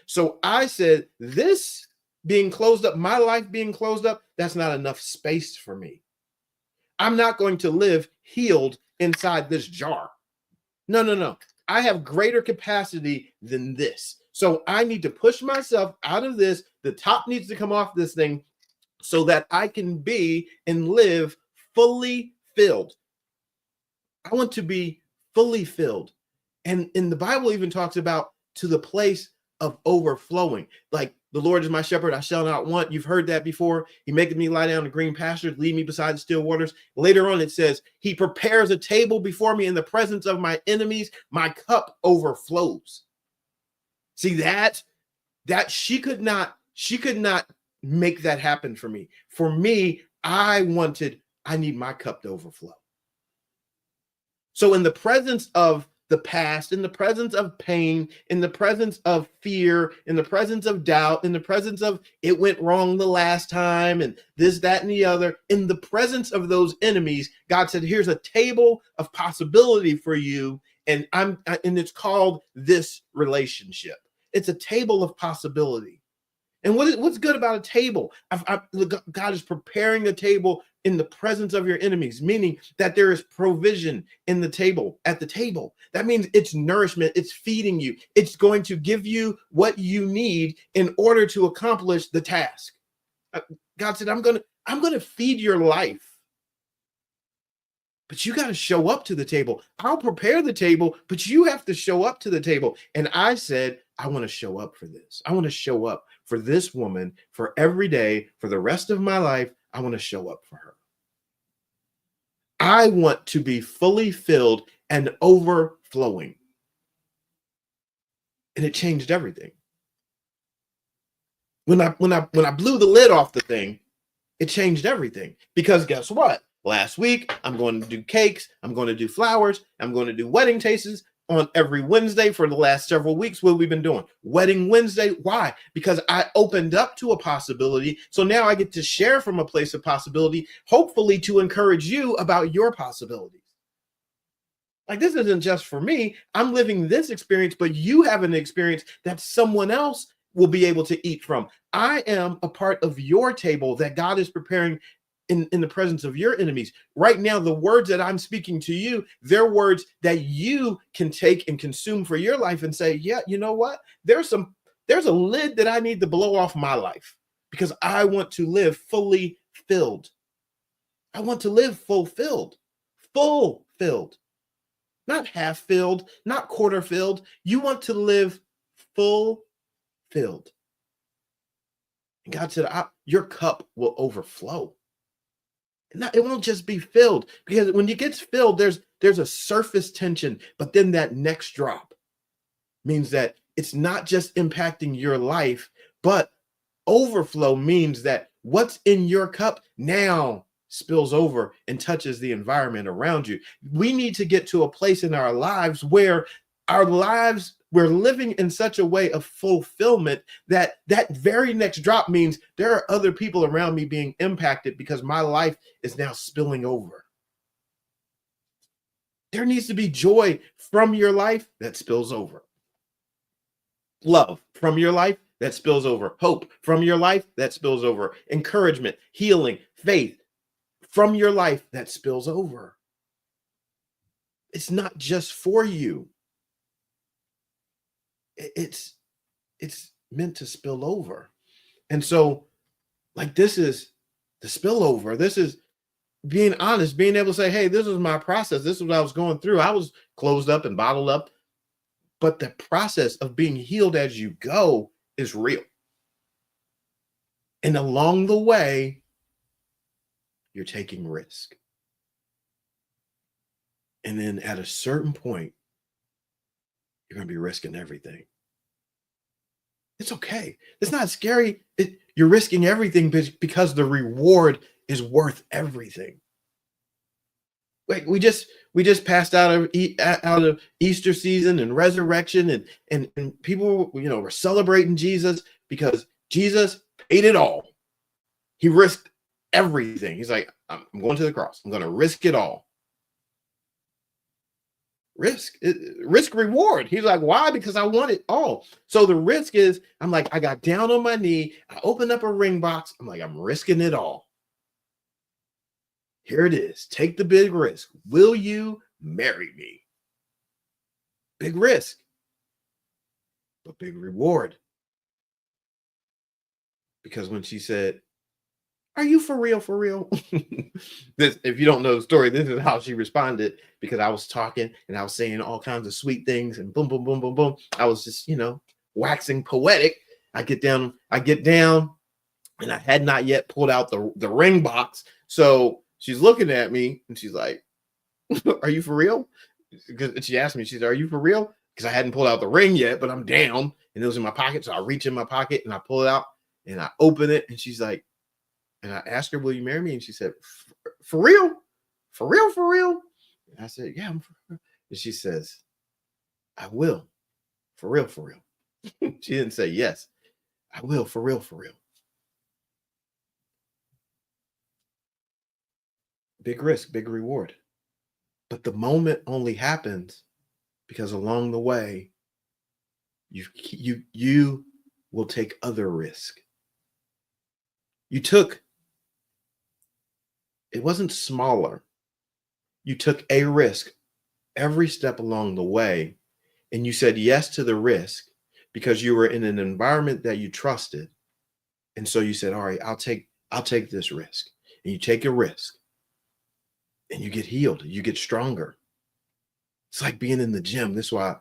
Speaker 1: So I said, this being closed up, my life being closed up, that's not enough space for me. I'm not going to live healed inside this jar. No. I have greater capacity than this. So I need to push myself out of this. The top needs to come off this thing so that I can be and live fully filled. I want to be fully filled. And the Bible even talks about to the place of overflowing. Like, the Lord is my shepherd, I shall not want. You've heard that before. He maketh me lie down in green pastures, lead me beside the still waters. Later on, it says, he prepares a table before me in the presence of my enemies. My cup overflows. See that she could not make that happen for me. For me, I need my cup to overflow. So in the presence of the past, in the presence of pain, in the presence of fear, in the presence of doubt, in the presence of it went wrong the last time and this, that, and the other, in the presence of those enemies, God said, here's a table of possibility for you. And it's called this relationship. It's a table of possibility. And what's good about a table? God is preparing a table in the presence of your enemies, meaning that there is provision in the table, at the table. That means it's nourishment, it's feeding you. It's going to give you what you need in order to accomplish the task. God said, I'm going to feed your life. But you got to show up to the table. I'll prepare the table, but you have to show up to the table. And I said, I want to show up for this. I want to show up for this woman, for every day, for the rest of my life. I want to show up for her. I want to be fully filled and overflowing. And it changed everything. When I blew the lid off the thing, it changed everything. Because guess what? Last week, I'm going to do cakes. I'm going to do flowers. I'm going to do wedding tastings on every Wednesday for the last several weeks. What have we been doing? Wedding Wednesday. Why? Because I opened up to a possibility. So now I get to share from a place of possibility, hopefully to encourage you about your possibilities. Like, this isn't just for me. I'm living this experience, but you have an experience that someone else will be able to eat from. I am a part of your table that God is preparing in the presence of your enemies. Right now, the words that I'm speaking to you, they're words that you can take and consume for your life and say, yeah, you know what? There's a lid that I need to blow off my life because I want to live fully filled. I want to live fulfilled, fulfilled, not half filled, not quarter filled. You want to live full filled. And God said, your cup will overflow. And it won't just be filled, because when it gets filled, there's a surface tension, but then that next drop means that it's not just impacting your life, but overflow means that what's in your cup now spills over and touches the environment around you. We need to get to a place in our lives where we're living in such a way of fulfillment that very next drop means there are other people around me being impacted because my life is now spilling over. There needs to be joy from your life that spills over. Love from your life that spills over. Hope from your life that spills over. Encouragement, healing, faith from your life that spills over. It's not just for you. It's meant to spill over. And so, like, this is the spillover. This is being honest, being able to say, hey, this is my process. This is what I was going through. I was closed up and bottled up. But the process of being healed as you go is real. And along the way, you're taking risk. And then at a certain point, you're going to be risking everything. It's okay. It's not scary. You're risking everything because the reward is worth everything. Like we just passed out of Easter season and resurrection, and people, were celebrating Jesus because Jesus paid it all. He risked everything. He's like, I'm going to the cross. I'm going to risk it all. Risk reward. He's like, why? Because I want it all. So the risk is, I'm like, I got down on my knee. I opened up a ring box. I'm like, I'm risking it all. Here it is. Take the big risk. Will you marry me? Big risk, but big reward. Because when she said, are you for real? For real? If you don't know the story, this is how she responded, because I was talking and I was saying all kinds of sweet things and boom, boom, boom, boom, boom. I was just, waxing poetic. I get down and I had not yet pulled out the ring box. So she's looking at me and she's like, are you for real? Because she asked me, she said, are you for real? Because I hadn't pulled out the ring yet, but I'm down and it was in my pocket. So I reach in my pocket and I pull it out and I open it. And she's like, and I asked her, will you marry me? And she said, for real? For real? For real? And I said, yeah, I'm for real. And she says, I will. For real? For real? She didn't say yes. I will. For real? For real? Big risk, big reward. But the moment only happens because along the way, you will take other risk. It wasn't smaller. You took a risk every step along the way, and you said yes to the risk because you were in an environment that you trusted. And so you said, all right, I'll take this risk. And you take a risk and you get healed, you get stronger. It's like being in the gym. This is why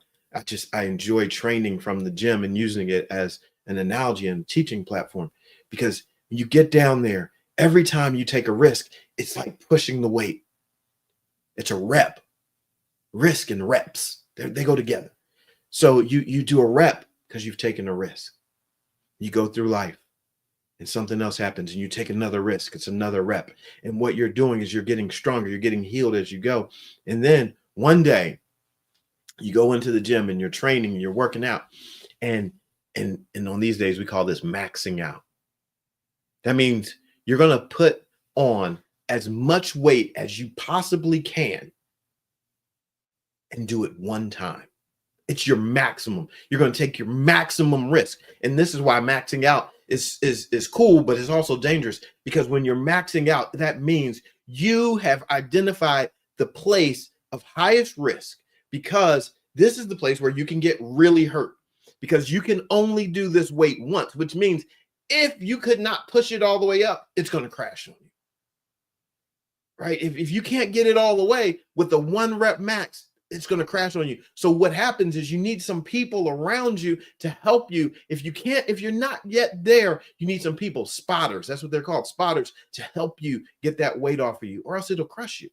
Speaker 1: I enjoy training from the gym and using it as an analogy and teaching platform, because you get down there, every time you take a risk, it's like pushing the weight. It's a rep. Risk and reps, they go together. So you do a rep because you've taken a risk. You go through life and something else happens and you take another risk. It's another rep. And what you're doing is you're getting stronger. You're getting healed as you go. And then one day you go into the gym and you're training, and you're working out. And on these days, we call this maxing out. That means you're going to put on as much weight as you possibly can and do it one time. It's your maximum. You're going to take your maximum risk. And this is why maxing out is cool, but it's also dangerous, because when you're maxing out, that means you have identified the place of highest risk, because this is the place where you can get really hurt, because you can only do this weight once, which means if you could not push it all the way up, it's going to crash on you. Right? If you can't get it all the way with the 1 rep max, it's going to crash on you. So what happens is you need some people around you to help you. If you're not yet there, you need some people, spotters. That's what they're called, spotters, to help you get that weight off of you, or else it'll crush you.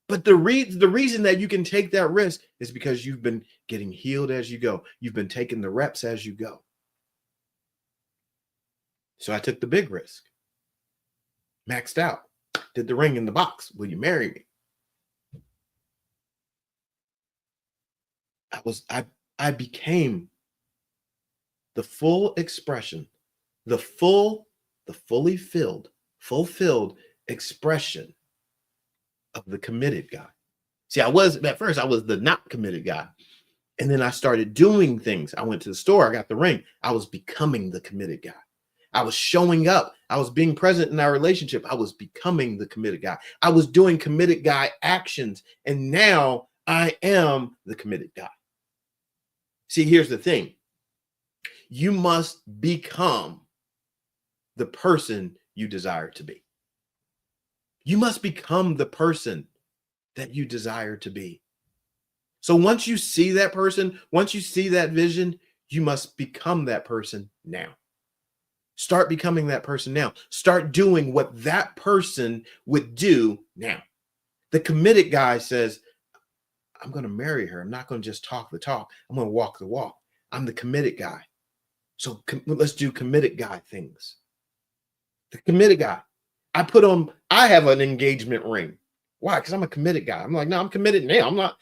Speaker 1: But the reason that you can take that risk is because you've been getting healed as you go. You've been taking the reps as you go. So I took the big risk, maxed out, did the ring in the box. Will you marry me? I became the full expression, the fully fulfilled expression of the committed guy. See, at first I was the not committed guy. And then I started doing things. I went to the store, I got the ring. I was becoming the committed guy. I was showing up. I was being present in our relationship. I was becoming the committed guy. I was doing committed guy actions. And now I am the committed guy. See, here's the thing. You must become the person you desire to be. You must become the person that you desire to be. So once you see that person, once you see that vision, you must become that person now. Start becoming that person now. Start doing what that person would do now. The committed guy says, I'm going to marry her. I'm not going to just talk the talk. I'm going to walk the walk. I'm the committed guy. So let's do committed guy things. The committed guy. I have an engagement ring. Why? Because I'm a committed guy. I'm like, no, I'm committed now.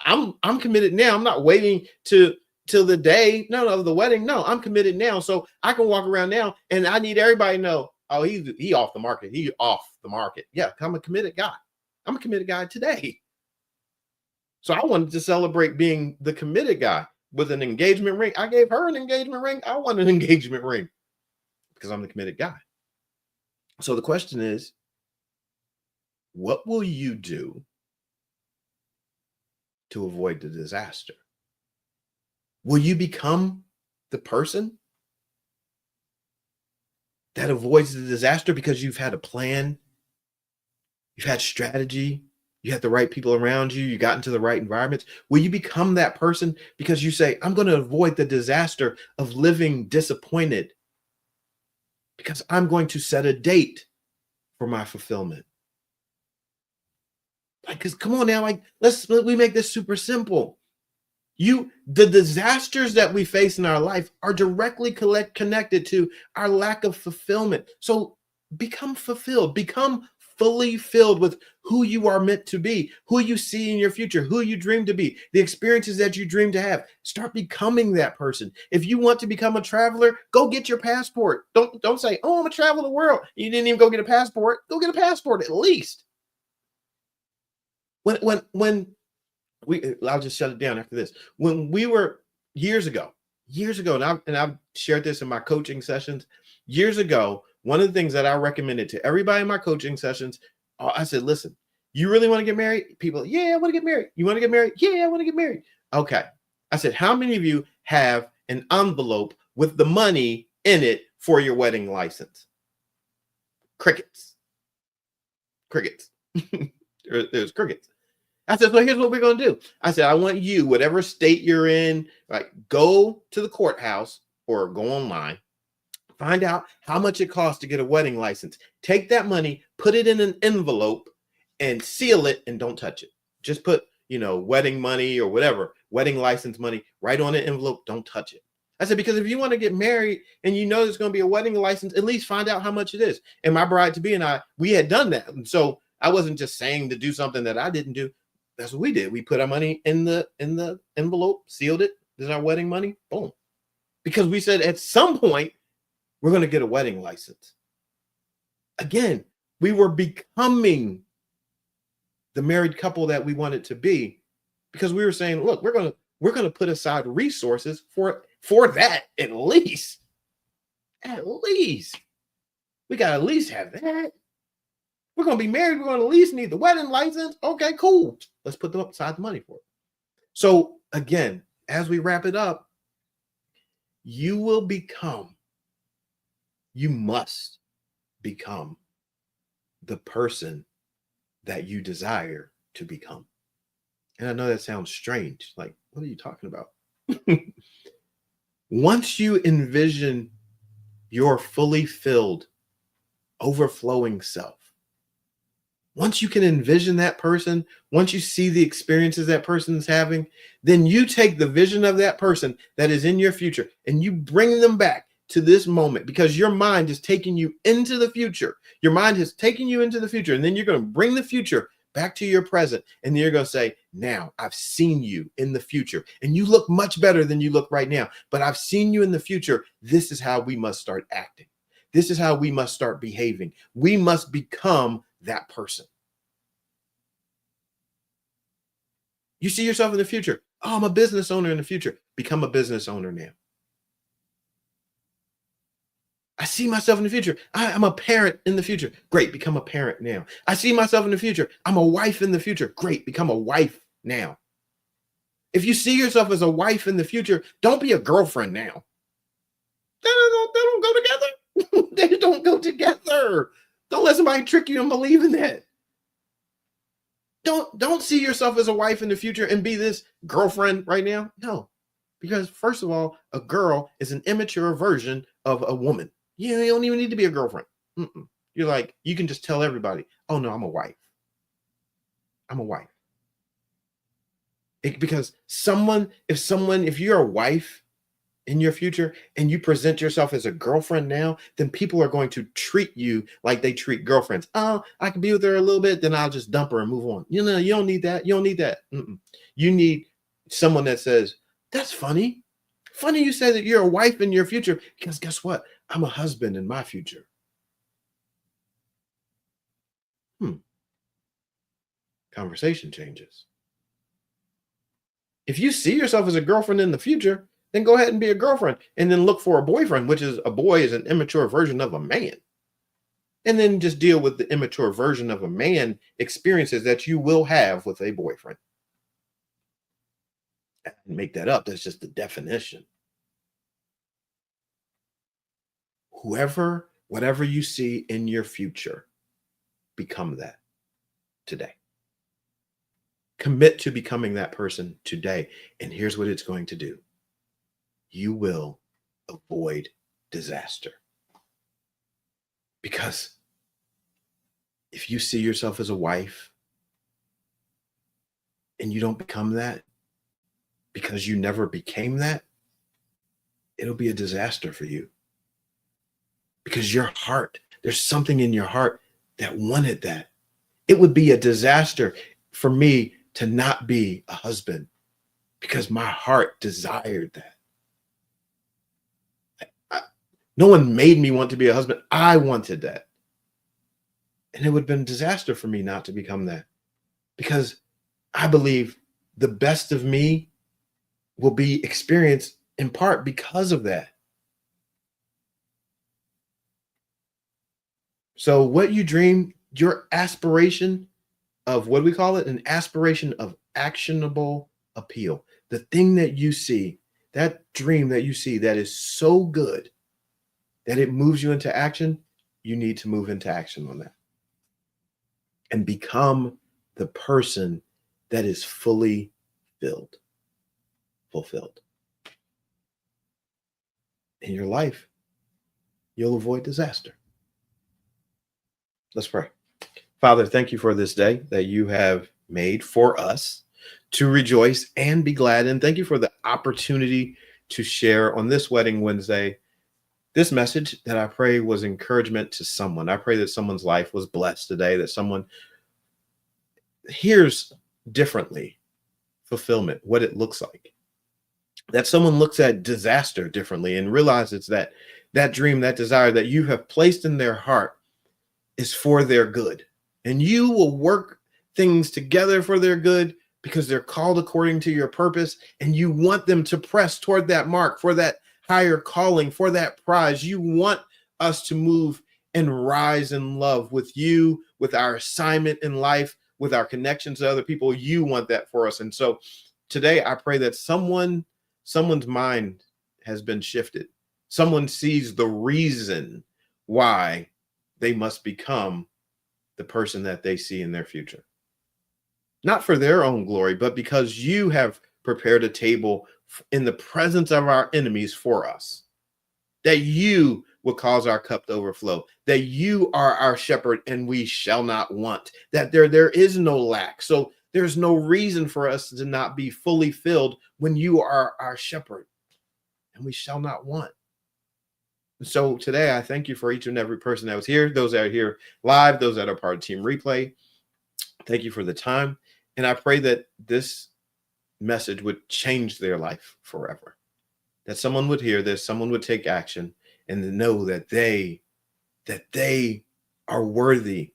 Speaker 1: I'm committed now. I'm not waiting till the day of the wedding. No, I'm committed now. So I can walk around now, and I need everybody to know, oh, he off the market. He off the market. Yeah, I'm a committed guy. I'm a committed guy today. So I wanted to celebrate being the committed guy with an engagement ring. I gave her an engagement ring. I want an engagement ring because I'm the committed guy. So the question is, what will you do to avoid the disaster? Will you become the person that avoids the disaster because you've had a plan, you've had strategy, you had the right people around you, you got into the right environments? Will you become that person because you say, I'm going to avoid the disaster of living disappointed because I'm going to set a date for my fulfillment? Like, because come on now, like we make this super simple. The disasters that we face in our life are directly connected to our lack of fulfillment. So become fulfilled, become fully filled with who you are meant to be, who you see in your future, who you dream to be, the experiences that you dream to have. Start becoming that person. If you want to become a traveler, go get your passport. Don't say, oh, I'm gonna travel the world. You didn't even go get a passport. Go get a passport at least. I'll just shut it down after this. When we were years ago, and I've shared this in my coaching sessions years ago, one of the things that I recommended to everybody in my coaching sessions, I said, listen, you really want to get married? People, yeah, I want to get married. You want to get married? Yeah, I want to get married. Okay. I said, how many of you have an envelope with the money in it for your wedding license? Crickets. There's crickets. I said, so here's what we're going to do. I said, I want you, whatever state you're in, like, go to the courthouse or go online, find out how much it costs to get a wedding license. Take that money, put it in an envelope and seal it, and don't touch it. Just put, wedding money or whatever, wedding license money right on an envelope. Don't touch it. I said, because if you want to get married and there's going to be a wedding license, at least find out how much it is. And my bride-to-be and I, we had done that. And so I wasn't just saying to do something that I didn't do. That's what we did. We put our money in the envelope, sealed it. This is our wedding money. Boom. Because we said at some point, we're going to get a wedding license. Again, we were becoming the married couple that we wanted to be because we were saying, look, we're going to put aside resources for that at least. At least. We got to at least have that. We're going to be married. We're going to at least need the wedding license. Okay, cool. Let's put aside the money for it. So again, as we wrap it up, you must become the person that you desire to become. And I know that sounds strange. Like, what are you talking about? Once you envision your fully filled, overflowing self, once you can envision that person, once you see the experiences that person's having, then you take the vision of that person that is in your future and you bring them back to this moment, because your mind is taking you into the future. Your mind is taking you into the future, and then you're going to bring the future back to your present, and then you're going to say, now I've seen you in the future, and you look much better than you look right now, but I've seen you in the future. This is how we must start acting. This is how we must start behaving. We must become that person. You see yourself in the future. Oh, I'm a business owner in the future. Become a business owner now. I see myself in the future. I'm a parent in the future. Great, become a parent now. I see myself in the future. I'm a wife in the future. Great, become a wife now. If you see yourself as a wife in the future, don't be a girlfriend now. They don't go together. They don't go together. Don't let somebody trick you and believe in that. Don't see yourself as a wife in the future and be this girlfriend right now. No, because first of all, a girl is an immature version of a woman. You don't even need to be a girlfriend. You're like, you can just tell everybody, oh no, I'm a wife. I'm a wife. Because if you're a wife in your future and you present yourself as a girlfriend now, then people are going to treat you like they treat girlfriends. Oh, I can be with her a little bit, then I'll just dump her and move on. You don't need that. You don't need that. You need someone that says, that's funny. Funny you say that you're a wife in your future, because guess what? I'm a husband in my future. Conversation changes. If you see yourself as a girlfriend in the future, then go ahead and be a girlfriend, and then look for a boyfriend, which is a boy is an immature version of a man. And then just deal with the immature version of a man experiences that you will have with a boyfriend. I didn't make that up. That's just the definition. Whatever you see in your future, become that today. Commit to becoming that person today. And here's what it's going to do. You will avoid disaster. Because if you see yourself as a wife and you don't become that because you never became that, it'll be a disaster for you. Because your heart, there's something in your heart that wanted that. It would be a disaster for me to not be a husband because my heart desired that. No one made me want to be a husband. I wanted that. And it would have been a disaster for me not to become that, because I believe the best of me will be experienced in part because of that. So what you dream, your aspiration of, what do we call it? An aspiration of actionable appeal. The thing that you see, that dream that you see that is so good that it moves you into action, you need to move into action on that and become the person that is fully fulfilled. In your life, you'll avoid disaster. Let's pray. Father, thank you for this day that you have made for us to rejoice and be glad. And thank you for the opportunity to share on this Wedding Wednesday this message that I pray was encouragement to someone. I pray that someone's life was blessed today, that someone hears differently fulfillment, what it looks like, that someone looks at disaster differently and realizes that that dream, that desire that you have placed in their heart is for their good. And you will work things together for their good because they're called according to your purpose. And you want them to press toward that mark for that higher calling, for that prize. You want us to move and rise in love with you, with our assignment in life, with our connections to other people. You want that for us. And so today I pray that someone's mind has been shifted. Someone sees the reason why they must become the person that they see in their future. Not for their own glory, but because you have prepared a table in the presence of our enemies for us. That you will cause our cup to overflow. That you are our shepherd and we shall not want. That there is no lack. So there's no reason for us to not be fully filled when you are our shepherd and we shall not want. So today, I thank you for each and every person that was here, those that are here live, those that are part of Team Replay. Thank you for the time. And I pray that this message would change their life forever. That someone would hear this, someone would take action and know that they are worthy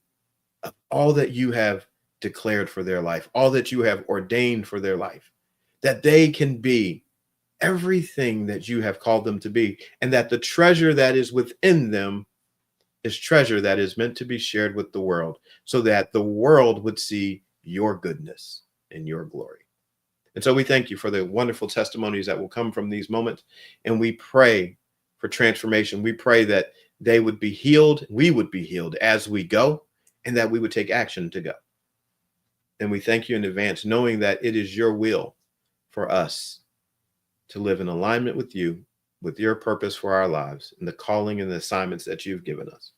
Speaker 1: of all that you have declared for their life, all that you have ordained for their life, that they can be everything that you have called them to be, and that the treasure that is within them is treasure that is meant to be shared with the world, so that the world would see your goodness and your glory. And so we thank you for the wonderful testimonies that will come from these moments, and we pray for transformation. We pray that they would be healed, we would be healed as we go, and that we would take action to go. And we thank you in advance, knowing that it is your will for us to live in alignment with you, with your purpose for our lives, and the calling and the assignments that you've given us.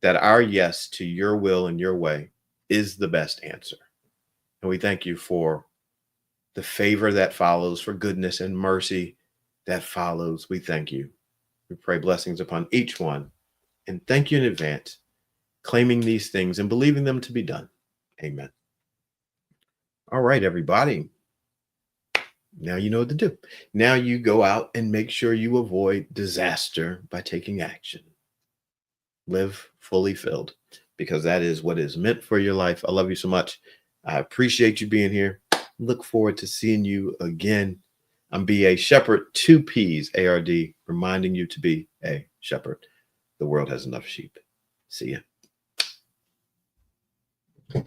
Speaker 1: That our yes to your will and your way is the best answer. And we thank you for the favor that follows, for goodness and mercy that follows. We thank you. We pray blessings upon each one. And thank you in advance, claiming these things and believing them to be done. Amen. All right, everybody. Now you know what to do. Now you go out and make sure you avoid disaster by taking action. Live fully filled, because that is what is meant for your life. I love you so much. I appreciate you being here. Look forward to seeing you again. I'm B.A. Shepherd, 2 P's, A-R-D, reminding you to be a shepherd. The world has enough sheep. See ya.